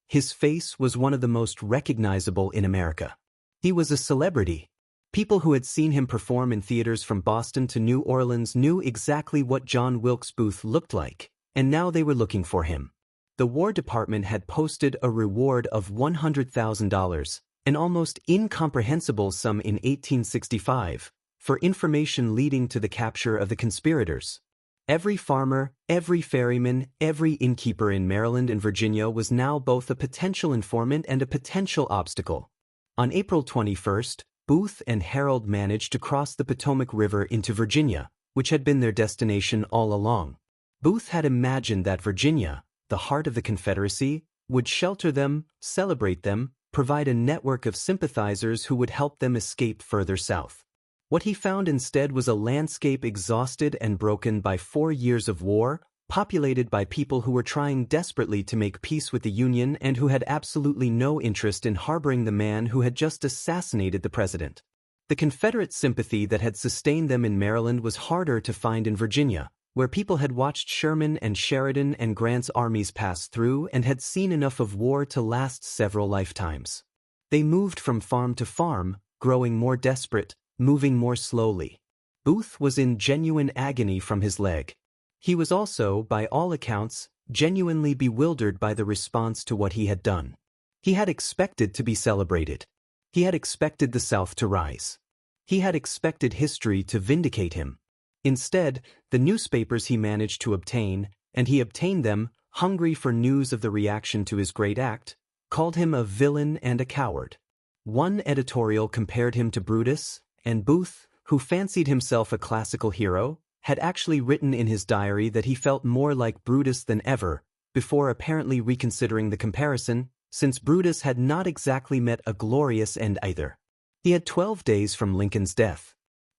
His face was one of the most recognizable in America. He was a celebrity. People who had seen him perform in theaters from Boston to New Orleans knew exactly what John Wilkes Booth looked like, and now they were looking for him. The War Department had posted a reward of $100,000, an almost incomprehensible sum in 1865, for information leading to the capture of the conspirators. Every farmer, every ferryman, every innkeeper in Maryland and Virginia was now both a potential informant and a potential obstacle. On April 21st, Booth and Herold managed to cross the Potomac River into Virginia, which had been their destination all along. Booth had imagined that Virginia, the heart of the Confederacy, would shelter them, celebrate them, provide a network of sympathizers who would help them escape further south. What he found instead was a landscape exhausted and broken by 4 years of war, populated by people who were trying desperately to make peace with the Union and who had absolutely no interest in harboring the man who had just assassinated the president. The Confederate sympathy that had sustained them in Maryland was harder to find in Virginia, where people had watched Sherman and Sheridan and Grant's armies pass through and had seen enough of war to last several lifetimes. They moved from farm to farm, growing more desperate, moving more slowly. Booth was in genuine agony from his leg. He was also, by all accounts, genuinely bewildered by the response to what he had done. He had expected to be celebrated. He had expected the South to rise. He had expected history to vindicate him. Instead, the newspapers he managed to obtain, and he obtained them, hungry for news of the reaction to his great act, called him a villain and a coward. One editorial compared him to Brutus, and Booth, who fancied himself a classical hero, had actually written in his diary that he felt more like Brutus than ever, before apparently reconsidering the comparison, since Brutus had not exactly met a glorious end either. He had 12 days from Lincoln's death.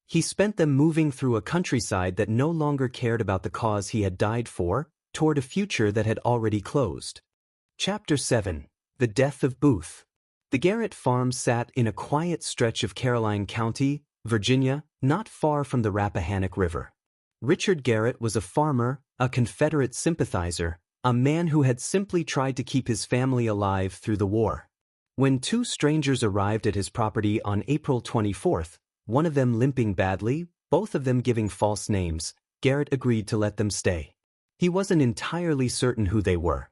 He spent them moving through a countryside that no longer cared about the cause he had died for, toward a future that had already closed. Chapter 7. The Death of Booth. The Garrett farm sat in a quiet stretch of Caroline County, Virginia, not far from the Rappahannock River. Richard Garrett was a farmer, a Confederate sympathizer, a man who had simply tried to keep his family alive through the war. When two strangers arrived at his property on April 24th, one of them limping badly, both of them giving false names, Garrett agreed to let them stay. He wasn't entirely certain who they were.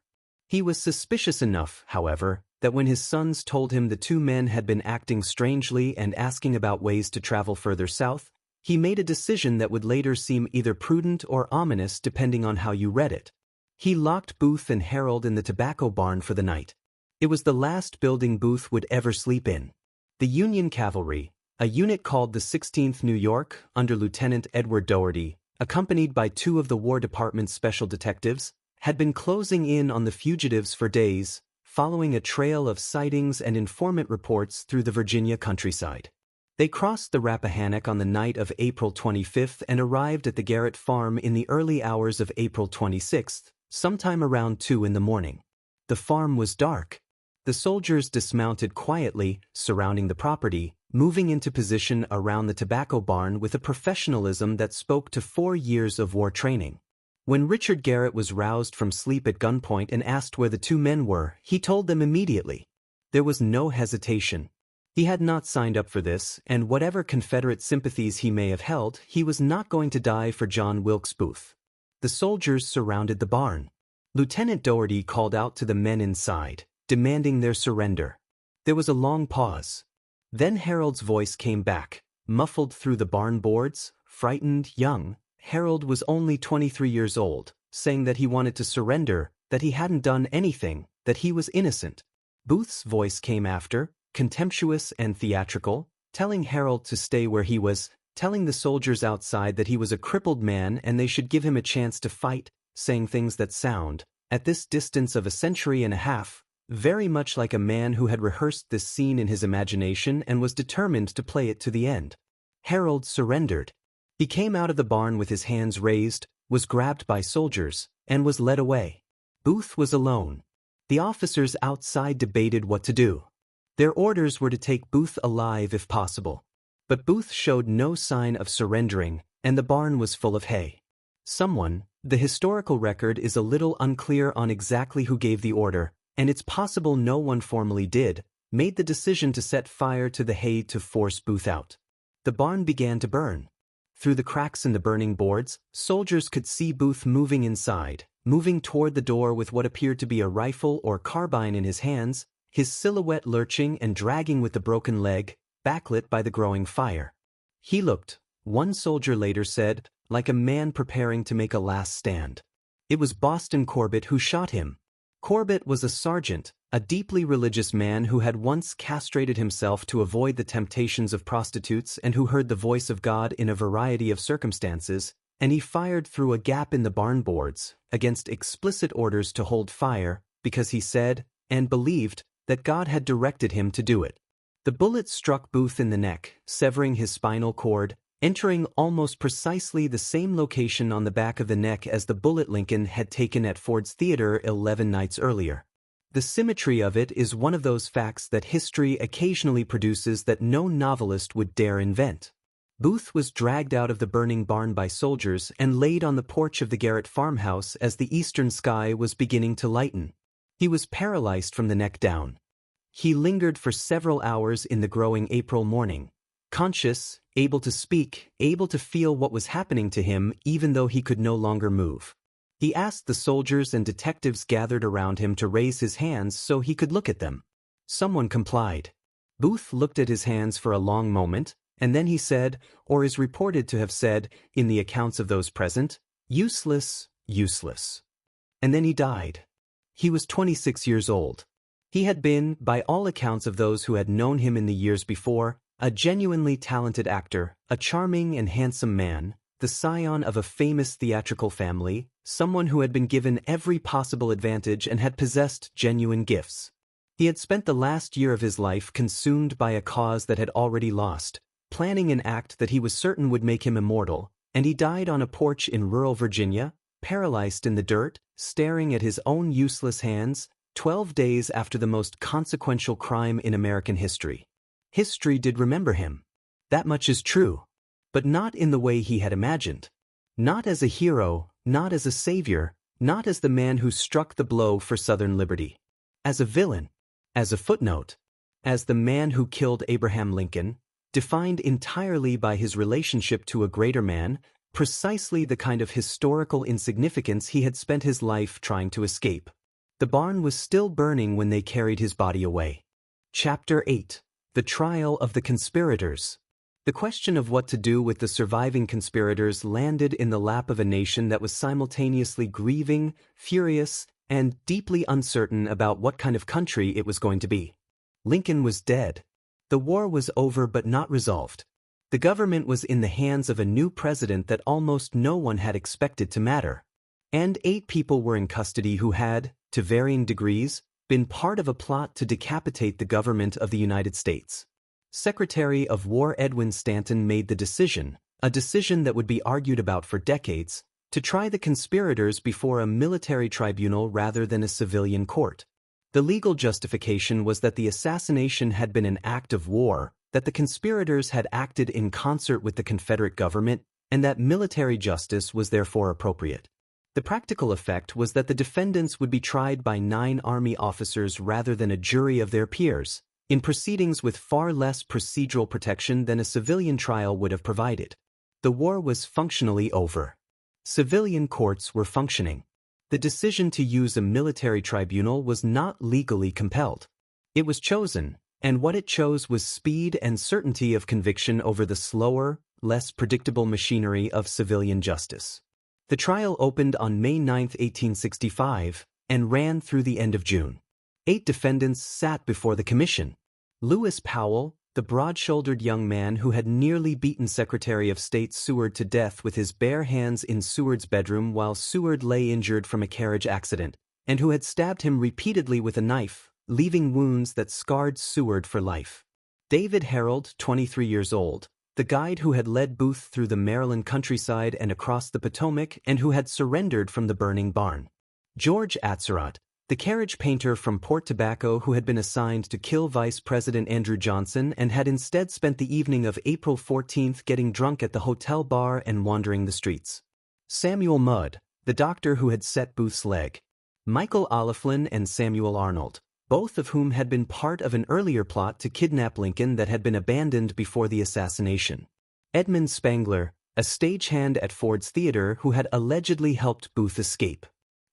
He was suspicious enough, however, that when his sons told him the two men had been acting strangely and asking about ways to travel further south, he made a decision that would later seem either prudent or ominous depending on how you read it. He locked Booth and Harold in the tobacco barn for the night. It was the last building Booth would ever sleep in. The Union Cavalry, a unit called the 16th New York, under Lieutenant Edward Dougherty, accompanied by two of the War Department's special detectives, had been closing in on the fugitives for days, following a trail of sightings and informant reports through the Virginia countryside. They crossed the Rappahannock on the night of April 25th and arrived at the Garrett farm in the early hours of April 26th, sometime around 2 in the morning. The farm was dark. The soldiers dismounted quietly, surrounding the property, moving into position around the tobacco barn with a professionalism that spoke to 4 years of war training. When Richard Garrett was roused from sleep at gunpoint and asked where the two men were, he told them immediately. There was no hesitation. He had not signed up for this, and whatever Confederate sympathies he may have held, he was not going to die for John Wilkes Booth. The soldiers surrounded the barn. Lieutenant Dougherty called out to the men inside, demanding their surrender. There was a long pause. Then Harold's voice came back, muffled through the barn boards, frightened, young. Harold was only 23 years old, saying that he wanted to surrender, that he hadn't done anything, that he was innocent. Booth's voice came after, contemptuous and theatrical, telling Harold to stay where he was, telling the soldiers outside that he was a crippled man and they should give him a chance to fight, saying things that sound, at this distance of a century and a half, very much like a man who had rehearsed this scene in his imagination and was determined to play it to the end. Harold surrendered. He came out of the barn with his hands raised, was grabbed by soldiers, and was led away. Booth was alone. The officers outside debated what to do. Their orders were to take Booth alive if possible. But Booth showed no sign of surrendering, and the barn was full of hay. Someone, the historical record is a little unclear on exactly who gave the order, and it's possible no one formally did, made the decision to set fire to the hay to force Booth out. The barn began to burn. Through the cracks in the burning boards, soldiers could see Booth moving inside, moving toward the door with what appeared to be a rifle or carbine in his hands, his silhouette lurching and dragging with the broken leg, backlit by the growing fire. He looked, one soldier later said, like a man preparing to make a last stand. It was Boston Corbett who shot him. Corbett was a sergeant, a deeply religious man who had once castrated himself to avoid the temptations of prostitutes and who heard the voice of God in a variety of circumstances, and he fired through a gap in the barn boards, against explicit orders to hold fire, because he said, and believed, that God had directed him to do it. The bullet struck Booth in the neck, severing his spinal cord, entering almost precisely the same location on the back of the neck as the bullet Lincoln had taken at Ford's Theater 11 nights earlier. The symmetry of it is one of those facts that history occasionally produces that no novelist would dare invent. Booth was dragged out of the burning barn by soldiers and laid on the porch of the garret farmhouse as the eastern sky was beginning to lighten. He was paralyzed from the neck down. He lingered for several hours in the growing April morning, conscious, able to speak, able to feel what was happening to him even though he could no longer move. He asked the soldiers and detectives gathered around him to raise his hands so he could look at them. Someone complied. Booth looked at his hands for a long moment, and then he said, or is reported to have said, in the accounts of those present, "Useless, useless." And then he died. He was 26 years old. He had been, by all accounts of those who had known him in the years before, a genuinely talented actor, a charming and handsome man, the scion of a famous theatrical family, someone who had been given every possible advantage and had possessed genuine gifts. He had spent the last year of his life consumed by a cause that had already lost, planning an act that he was certain would make him immortal, and he died on a porch in rural Virginia, paralyzed in the dirt, staring at his own useless hands, 12 days after the most consequential crime in American history. History did remember him. That much is true. But not in the way he had imagined. Not as a hero, not as a savior, not as the man who struck the blow for Southern liberty. As a villain. As a footnote. As the man who killed Abraham Lincoln, defined entirely by his relationship to a greater man, precisely the kind of historical insignificance he had spent his life trying to escape. The barn was still burning when they carried his body away. Chapter 8. The Trial of the Conspirators. The question of what to do with the surviving conspirators landed in the lap of a nation that was simultaneously grieving, furious, and deeply uncertain about what kind of country it was going to be. Lincoln was dead. The war was over but not resolved. The government was in the hands of a new president that almost no one had expected to matter. And 8 people were in custody who had, to varying degrees, been part of a plot to decapitate the government of the United States. Secretary of War Edwin Stanton made the decision, a decision that would be argued about for decades, to try the conspirators before a military tribunal rather than a civilian court. The legal justification was that the assassination had been an act of war, that the conspirators had acted in concert with the Confederate government, and that military justice was therefore appropriate. The practical effect was that the defendants would be tried by 9 Army officers rather than a jury of their peers, in proceedings with far less procedural protection than a civilian trial would have provided. The war was functionally over. Civilian courts were functioning. The decision to use a military tribunal was not legally compelled. It was chosen, and what it chose was speed and certainty of conviction over the slower, less predictable machinery of civilian justice. The trial opened on May 9, 1865, and ran through the end of June. 8 defendants sat before the commission. Lewis Powell, the broad-shouldered young man who had nearly beaten Secretary of State Seward to death with his bare hands in Seward's bedroom while Seward lay injured from a carriage accident, and who had stabbed him repeatedly with a knife, leaving wounds that scarred Seward for life. David Harold, 23 years old, the guide who had led Booth through the Maryland countryside and across the Potomac and who had surrendered from the burning barn. George Atzerodt, the carriage painter from Port Tobacco who had been assigned to kill Vice President Andrew Johnson and had instead spent the evening of April 14th getting drunk at the hotel bar and wandering the streets. Samuel Mudd, the doctor who had set Booth's leg. Michael Oliphant and Samuel Arnold, both of whom had been part of an earlier plot to kidnap Lincoln that had been abandoned before the assassination. Edmund Spangler, a stagehand at Ford's Theater who had allegedly helped Booth escape.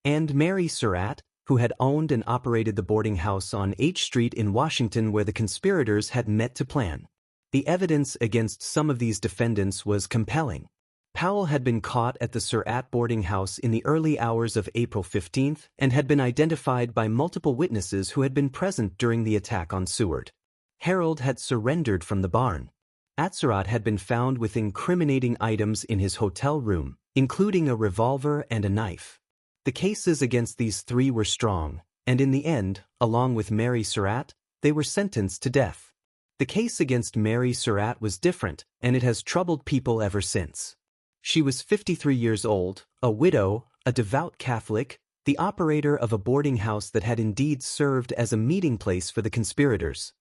And Mary Surratt, who had owned and operated the boarding house on H Street in Washington where the conspirators had met to plan. The evidence against some of these defendants was compelling. Powell had been caught at the Surratt boarding house in the early hours of April 15th and had been identified by multiple witnesses who had been present during the attack on Seward. Harold had surrendered from the barn. Atzerodt had been found with incriminating items in his hotel room, including a revolver and a knife. The cases against these 3 were strong, and in the end, along with Mary Surratt, they were sentenced to death. The case against Mary Surratt was different, and it has troubled people ever since. She was 53 years old, a widow, a devout Catholic, the operator of a boarding house that had indeed served as a meeting place for the conspirators.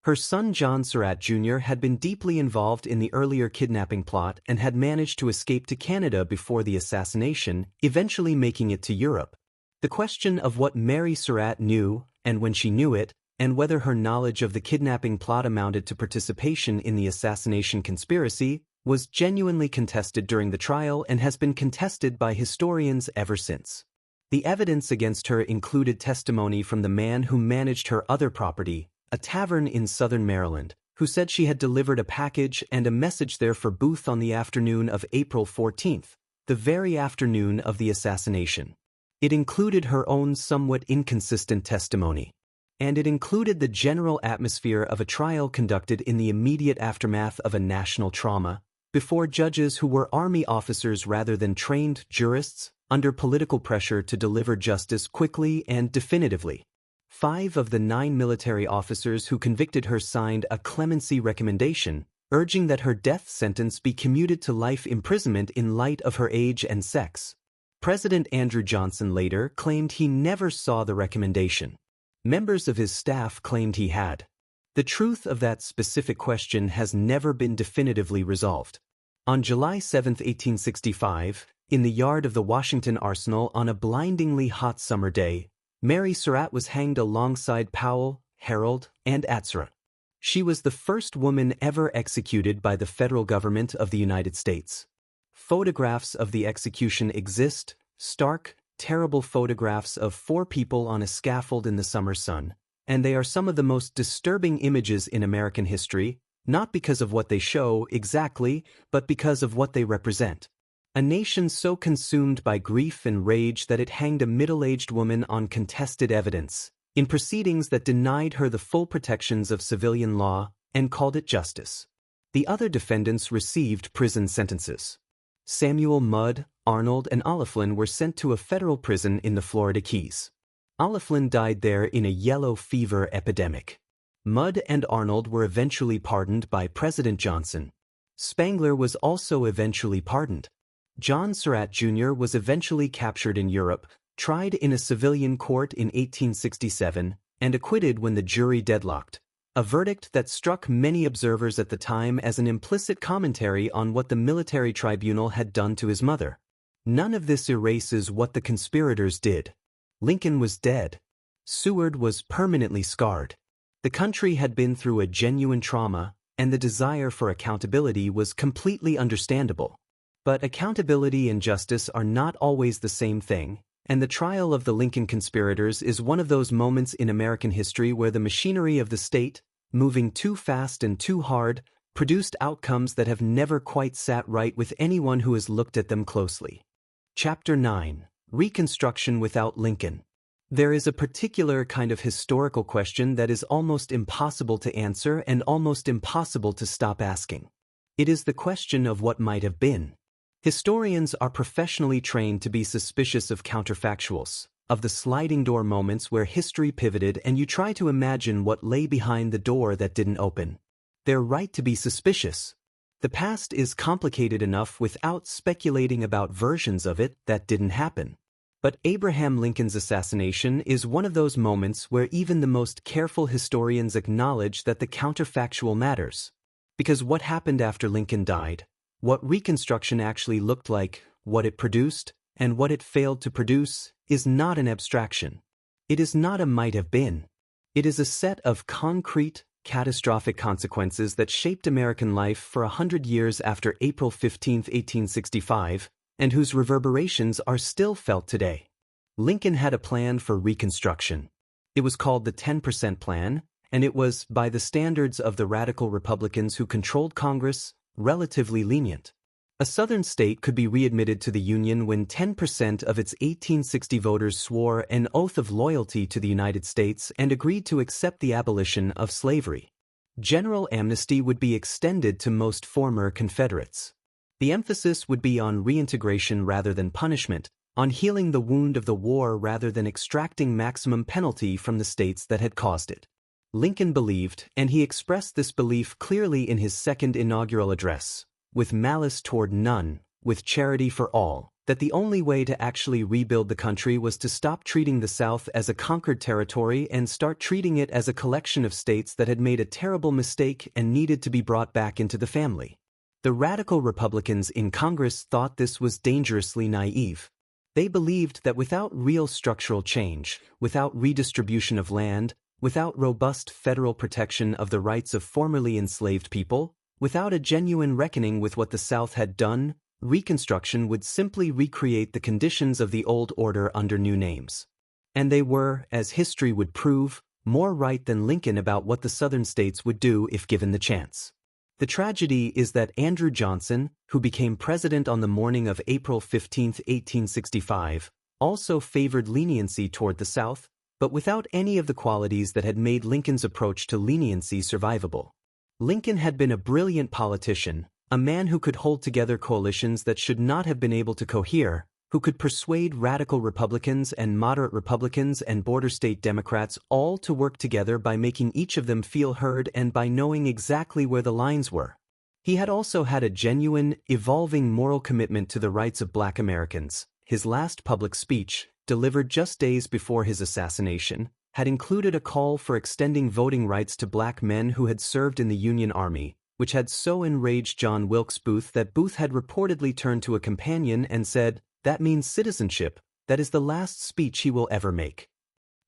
Her son John Surratt Jr. had been deeply involved in the earlier kidnapping plot and had managed to escape to Canada before the assassination, eventually making it to Europe. The question of what Mary Surratt knew, and when she knew it, and whether her knowledge of the kidnapping plot amounted to participation in the assassination conspiracy, was genuinely contested during the trial and has been contested by historians ever since. The evidence against her included testimony from the man who managed her other property, a tavern in southern Maryland, who said she had delivered a package and a message there for Booth on the afternoon of April 14th, the very afternoon of the assassination. It included her own somewhat inconsistent testimony. And it included the general atmosphere of a trial conducted in the immediate aftermath of a national trauma, before judges who were Army officers rather than trained jurists, under political pressure to deliver justice quickly and definitively. 5 of the 9 military officers who convicted her signed a clemency recommendation, urging that her death sentence be commuted to life imprisonment in light of her age and sex. President Andrew Johnson later claimed he never saw the recommendation. Members of his staff claimed he had. The truth of that specific question has never been definitively resolved. On July 7, 1865, in the yard of the Washington Arsenal on a blindingly hot summer day, Mary Surratt was hanged alongside Powell, Herold, and Atzerott. She was the first woman ever executed by the federal government of the United States. Photographs of the execution exist, stark, terrible photographs of 4 people on a scaffold in the summer sun, and they are some of the most disturbing images in American history, not because of what they show exactly, but because of what they represent. A nation so consumed by grief and rage that it hanged a middle-aged woman on contested evidence, in proceedings that denied her the full protections of civilian law, and called it justice. The other defendants received prison sentences. Samuel Mudd, Arnold, and Oliphant were sent to a federal prison in the Florida Keys. Oliphant died there in a yellow fever epidemic. Mudd and Arnold were eventually pardoned by President Johnson. Spangler was also eventually pardoned. John Surratt Jr. was eventually captured in Europe, tried in a civilian court in 1867, and acquitted when the jury deadlocked, a verdict that struck many observers at the time as an implicit commentary on what the military tribunal had done to his mother. None of this erases what the conspirators did. Lincoln was dead. Seward was permanently scarred. The country had been through a genuine trauma, and the desire for accountability was completely understandable. But accountability and justice are not always the same thing, and the trial of the Lincoln conspirators is one of those moments in American history where the machinery of the state, moving too fast and too hard, produced outcomes that have never quite sat right with anyone who has looked at them closely. Chapter 9: Reconstruction without Lincoln. There is a particular kind of historical question that is almost impossible to answer and almost impossible to stop asking. It is the question of what might have been. Historians are professionally trained to be suspicious of counterfactuals, of the sliding door moments where history pivoted and you try to imagine what lay behind the door that didn't open. They're right to be suspicious. The past is complicated enough without speculating about versions of it that didn't happen. But Abraham Lincoln's assassination is one of those moments where even the most careful historians acknowledge that the counterfactual matters. Because what happened after Lincoln died, what Reconstruction actually looked like, what it produced, and what it failed to produce, is not an abstraction. It is not a might have been. It is a set of concrete, catastrophic consequences that shaped American life for 100 years after April 15, 1865, and whose reverberations are still felt today. Lincoln had a plan for Reconstruction. It was called the 10% Plan, and it was, by the standards of the radical Republicans who controlled Congress, relatively lenient. A southern state could be readmitted to the Union when 10% of its 1860 voters swore an oath of loyalty to the United States and agreed to accept the abolition of slavery. General amnesty would be extended to most former Confederates. The emphasis would be on reintegration rather than punishment, on healing the wound of the war rather than extracting maximum penalty from the states that had caused it. Lincoln believed, and he expressed this belief clearly in his second inaugural address, with malice toward none, with charity for all, that the only way to actually rebuild the country was to stop treating the South as a conquered territory and start treating it as a collection of states that had made a terrible mistake and needed to be brought back into the family. The radical Republicans in Congress thought this was dangerously naive. They believed that without real structural change, without redistribution of land, without robust federal protection of the rights of formerly enslaved people, without a genuine reckoning with what the South had done, Reconstruction would simply recreate the conditions of the old order under new names. And they were, as history would prove, more right than Lincoln about what the Southern states would do if given the chance. The tragedy is that Andrew Johnson, who became president on the morning of April 15, 1865, also favored leniency toward the South, but without any of the qualities that had made Lincoln's approach to leniency survivable. Lincoln had been a brilliant politician, a man who could hold together coalitions that should not have been able to cohere, who could persuade radical Republicans and moderate Republicans and border state Democrats all to work together by making each of them feel heard and by knowing exactly where the lines were. He had also had a genuine, evolving moral commitment to the rights of Black Americans. His last public speech, delivered just days before his assassination, had included a call for extending voting rights to Black men who had served in the Union Army, which had so enraged John Wilkes Booth that Booth had reportedly turned to a companion and said, "That means citizenship. That is the last speech he will ever make."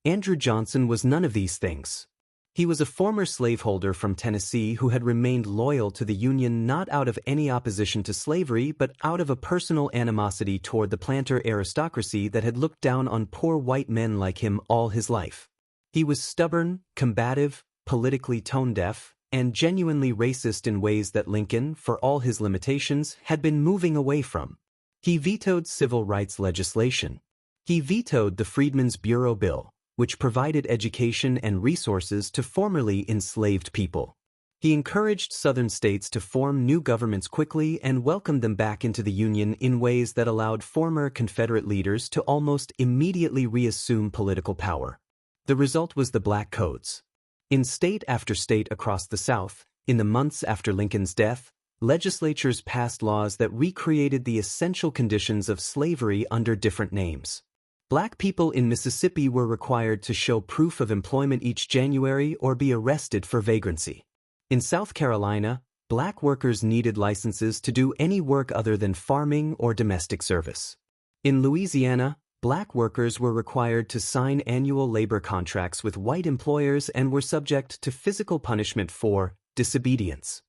Andrew Johnson was none of these things. He was a former slaveholder from Tennessee who had remained loyal to the Union not out of any opposition to slavery but out of a personal animosity toward the planter aristocracy that had looked down on poor white men like him all his life. He was stubborn, combative, politically tone-deaf, and genuinely racist in ways that Lincoln, for all his limitations, had been moving away from. He vetoed civil rights legislation. He vetoed the Freedmen's Bureau Bill, which provided education and resources to formerly enslaved people. He encouraged Southern states to form new governments quickly and welcomed them back into the Union in ways that allowed former Confederate leaders to almost immediately reassume political power. The result was the Black Codes. In state after state across the South, in the months after Lincoln's death, legislatures passed laws that recreated the essential conditions of slavery under different names. Black people in Mississippi were required to show proof of employment each January or be arrested for vagrancy. In South Carolina, Black workers needed licenses to do any work other than farming or domestic service. In Louisiana, Black workers were required to sign annual labor contracts with white employers and were subject to physical punishment for disobedience.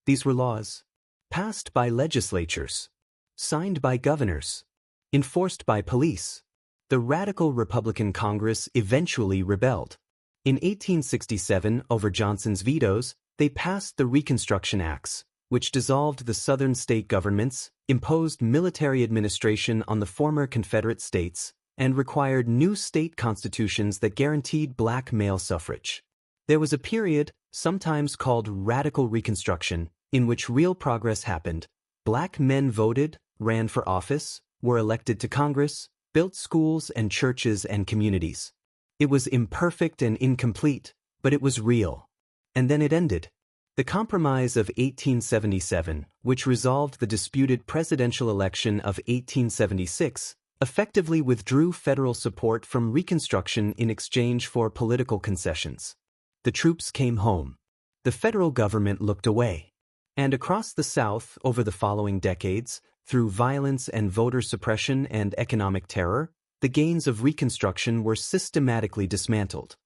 These were laws passed by legislatures, signed by governors, enforced by police. The radical Republican Congress eventually rebelled. In 1867, over Johnson's vetoes, they passed the Reconstruction Acts, which dissolved the Southern state governments, imposed military administration on the former Confederate states, and required new state constitutions that guaranteed Black male suffrage. There was a period, sometimes called Radical Reconstruction, in which real progress happened. Black men voted, ran for office, were elected to Congress, built schools and churches and communities. It was imperfect and incomplete, but it was real. And then it ended. The Compromise of 1877, which resolved the disputed presidential election of 1876, effectively withdrew federal support from Reconstruction in exchange for political concessions. The troops came home. The federal government looked away. And across the South, over the following decades, through violence and voter suppression and economic terror, the gains of Reconstruction were systematically dismantled.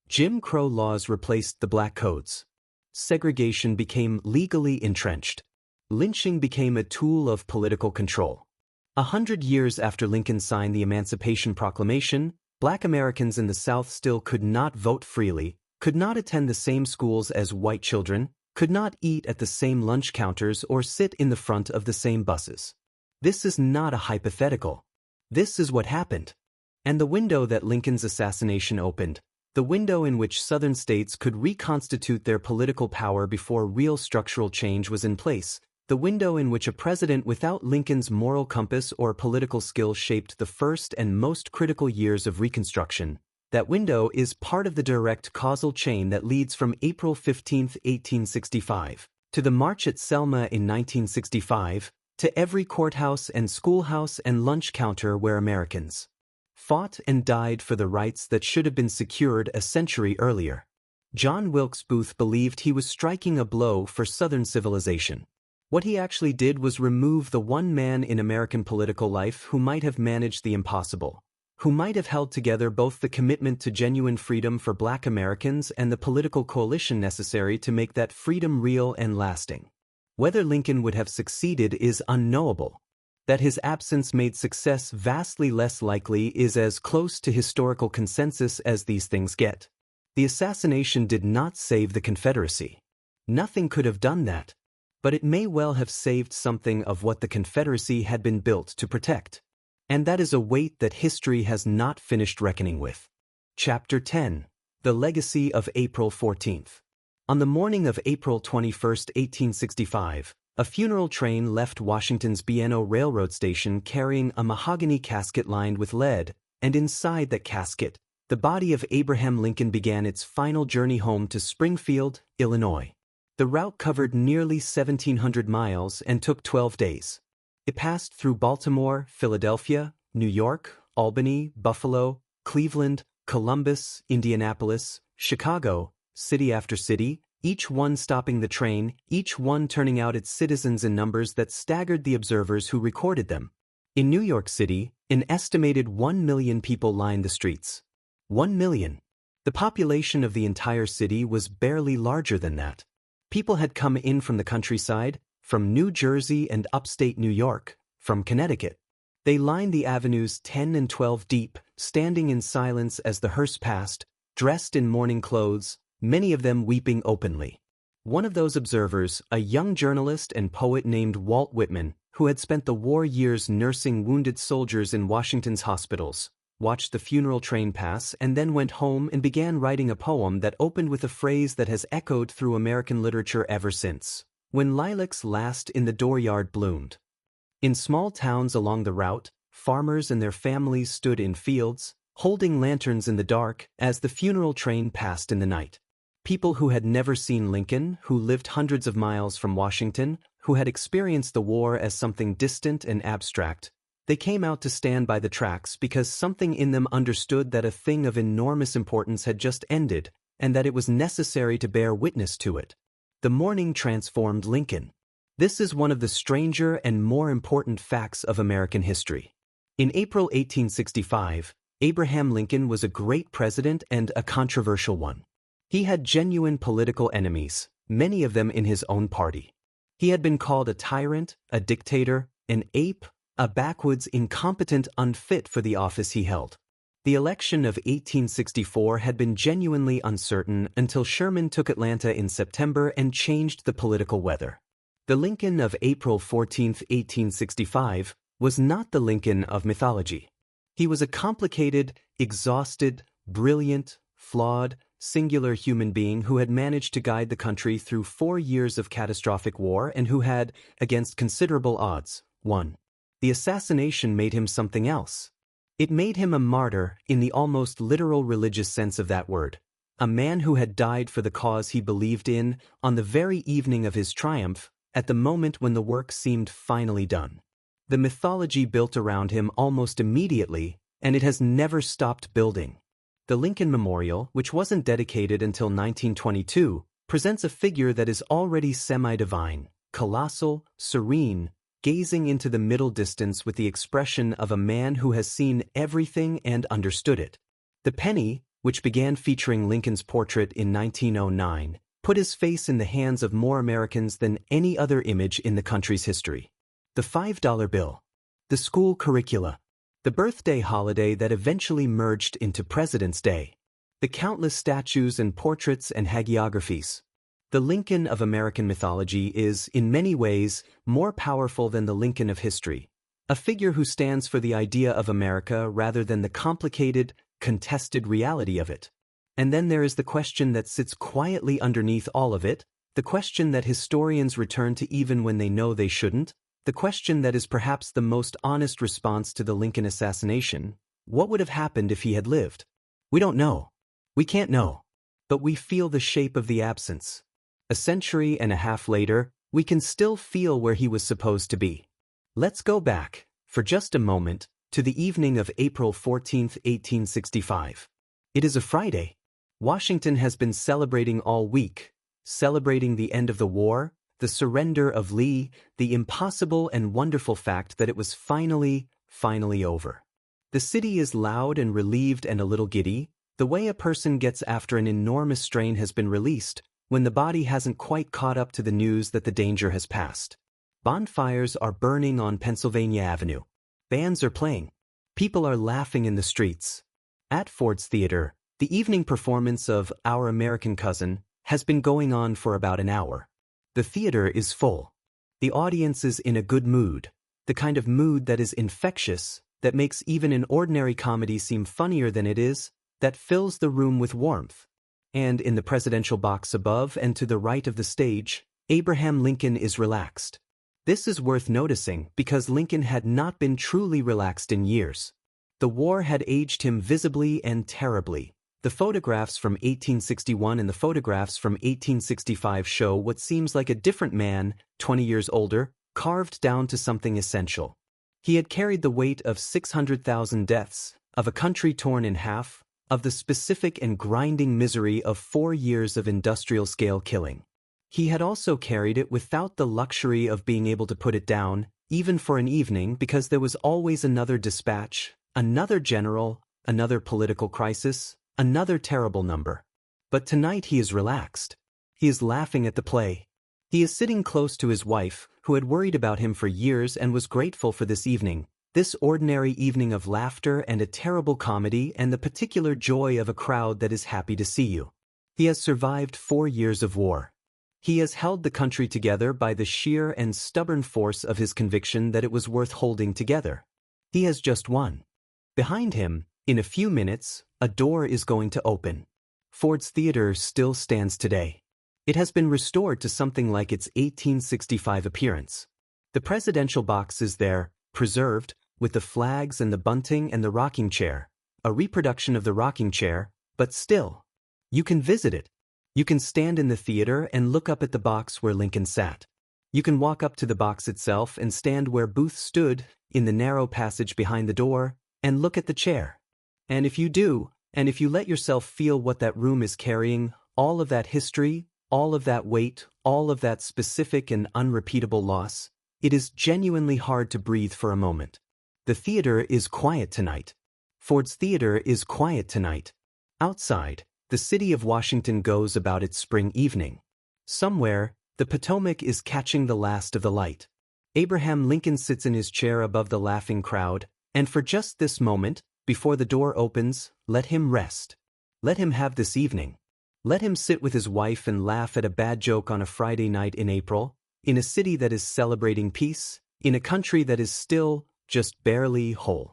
Jim Crow laws replaced the Black Codes. Segregation became legally entrenched. Lynching became a tool of political control. 100 years after Lincoln signed the Emancipation Proclamation, Black Americans in the South still could not vote freely, could not attend the same schools as white children, could not eat at the same lunch counters or sit in the front of the same buses. This is not a hypothetical. This is what happened. And the window that Lincoln's assassination opened, the window in which Southern states could reconstitute their political power before real structural change was in place, the window in which a president without Lincoln's moral compass or political skill shaped the first and most critical years of Reconstruction. That window is part of the direct causal chain that leads from April 15, 1865, to the March at Selma in 1965, to every courthouse and schoolhouse and lunch counter where Americans fought and died for the rights that should have been secured a century earlier. John Wilkes Booth believed he was striking a blow for Southern civilization. What he actually did was remove the one man in American political life who might have managed the impossible, who might have held together both the commitment to genuine freedom for Black Americans and the political coalition necessary to make that freedom real and lasting. Whether Lincoln would have succeeded is unknowable. That his absence made success vastly less likely is as close to historical consensus as these things get. The assassination did not save the Confederacy. Nothing could have done that. But it may well have saved something of what the Confederacy had been built to protect. And that is a weight that history has not finished reckoning with. Chapter 10. The Legacy of April 14th. On the morning of April 21, 1865, a funeral train left Washington's B&O Railroad Station carrying a mahogany casket lined with lead, and inside that casket, the body of Abraham Lincoln began its final journey home to Springfield, Illinois. The route covered nearly 1,700 miles and took 12 days. It passed through Baltimore, Philadelphia, New York, Albany, Buffalo, Cleveland, Columbus, Indianapolis, Chicago, city after city, each one stopping the train, each one turning out its citizens in numbers that staggered the observers who recorded them. In New York City, an estimated 1 million people lined the streets. 1 million. The population of the entire city was barely larger than that. People had come in from the countryside, from New Jersey and upstate New York, from Connecticut. They lined the avenues 10 and 12 deep, standing in silence as the hearse passed, dressed in mourning clothes, many of them weeping openly. One of those observers, a young journalist and poet named Walt Whitman, who had spent the war years nursing wounded soldiers in Washington's hospitals, watched the funeral train pass and then went home and began writing a poem that opened with a phrase that has echoed through American literature ever since. When lilacs last in the dooryard bloomed. In small towns along the route, farmers and their families stood in fields, holding lanterns in the dark as the funeral train passed in the night. People who had never seen Lincoln, who lived hundreds of miles from Washington, who had experienced the war as something distant and abstract, they came out to stand by the tracks because something in them understood that a thing of enormous importance had just ended, and that it was necessary to bear witness to it. The mourning transformed Lincoln. This is one of the stranger and more important facts of American history. In April 1865, Abraham Lincoln was a great president and a controversial one. He had genuine political enemies, many of them in his own party. He had been called a tyrant, a dictator, an ape, a backwoods incompetent unfit for the office he held. The election of 1864 had been genuinely uncertain until Sherman took Atlanta in September and changed the political weather. The Lincoln of April 14, 1865, was not the Lincoln of mythology. He was a complicated, exhausted, brilliant, flawed, singular human being who had managed to guide the country through 4 years of catastrophic war and who had, against considerable odds, won. The assassination made him something else. It made him a martyr in the almost literal religious sense of that word, a man who had died for the cause he believed in on the very evening of his triumph, at the moment when the work seemed finally done. The mythology built around him almost immediately, and it has never stopped building. The Lincoln Memorial, which wasn't dedicated until 1922, presents a figure that is already semi-divine, colossal, serene, gazing into the middle distance with the expression of a man who has seen everything and understood it. The penny, which began featuring Lincoln's portrait in 1909, put his face in the hands of more Americans than any other image in the country's history. The $5 bill. The school curricula. The birthday holiday that eventually merged into President's Day. The countless statues and portraits and hagiographies. The Lincoln of American mythology is, in many ways, more powerful than the Lincoln of history, a figure who stands for the idea of America rather than the complicated, contested reality of it. And then there is the question that sits quietly underneath all of it, the question that historians return to even when they know they shouldn't, the question that is perhaps the most honest response to the Lincoln assassination: what would have happened if he had lived? We don't know. We can't know. But we feel the shape of the absence. A century and a half later, we can still feel where he was supposed to be. Let's go back, for just a moment, to the evening of April 14, 1865. It is a Friday. Washington has been celebrating all week, celebrating the end of the war, the surrender of Lee, the impossible and wonderful fact that it was finally over. The city is loud and relieved and a little giddy, the way a person gets after an enormous strain has been released, when the body hasn't quite caught up to the news that the danger has passed. Bonfires are burning on Pennsylvania Avenue. Bands are playing. People are laughing in the streets. At Ford's Theater, the evening performance of Our American Cousin has been going on for about an hour. The theater is full. The audience is in a good mood, the kind of mood that is infectious, that makes even an ordinary comedy seem funnier than it is, that fills the room with warmth. And in the presidential box above and to the right of the stage, Abraham Lincoln is relaxed. This is worth noticing because Lincoln had not been truly relaxed in years. The war had aged him visibly and terribly. The photographs from 1861 and the photographs from 1865 show what seems like a different man, 20 years older, carved down to something essential. He had carried the weight of 600,000 deaths, of a country torn in half, of the specific and grinding misery of 4 years of industrial-scale killing. He had also carried it without the luxury of being able to put it down, even for an evening, because there was always another dispatch, another general, another political crisis, another terrible number. But tonight he is relaxed. He is laughing at the play. He is sitting close to his wife, who had worried about him for years and was grateful for this evening, this ordinary evening of laughter and a terrible comedy and the particular joy of a crowd that is happy to see you. He has survived 4 years of war. He has held the country together by the sheer and stubborn force of his conviction that it was worth holding together. He has just won. Behind him, in a few minutes, a door is going to open. Ford's Theater still stands today. It has been restored to something like its 1865 appearance. The presidential box is there, preserved, with the flags and the bunting and the rocking chair, a reproduction of the rocking chair, but still. You can visit it. You can stand in the theater and look up at the box where Lincoln sat. You can walk up to the box itself and stand where Booth stood, in the narrow passage behind the door, and look at the chair. And if you do, and if you let yourself feel what that room is carrying, all of that history, all of that weight, all of that specific and unrepeatable loss, it is genuinely hard to breathe for a moment. The theater is quiet tonight. Ford's Theater is quiet tonight. Outside, the city of Washington goes about its spring evening. Somewhere, the Potomac is catching the last of the light. Abraham Lincoln sits in his chair above the laughing crowd, and for just this moment, before the door opens, let him rest. Let him have this evening. Let him sit with his wife and laugh at a bad joke on a Friday night in April, in a city that is celebrating peace, in a country that is still, just barely whole.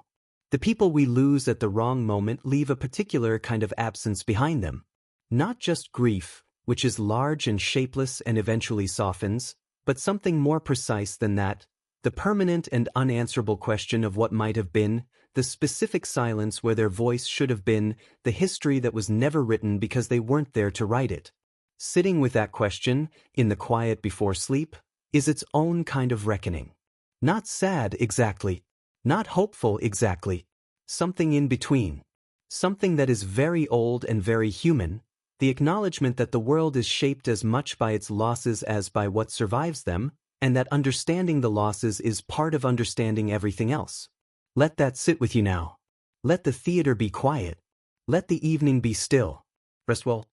The people we lose at the wrong moment leave a particular kind of absence behind them. Not just grief, which is large and shapeless and eventually softens, but something more precise than that, the permanent and unanswerable question of what might have been, the specific silence where their voice should have been, the history that was never written because they weren't there to write it. Sitting with that question, in the quiet before sleep, is its own kind of reckoning. Not sad exactly. Not hopeful exactly. Something in between. Something that is very old and very human, the acknowledgement that the world is shaped as much by its losses as by what survives them, and that understanding the losses is part of understanding everything else. Let that sit with you now. Let the theater be quiet. Let the evening be still. Rest well.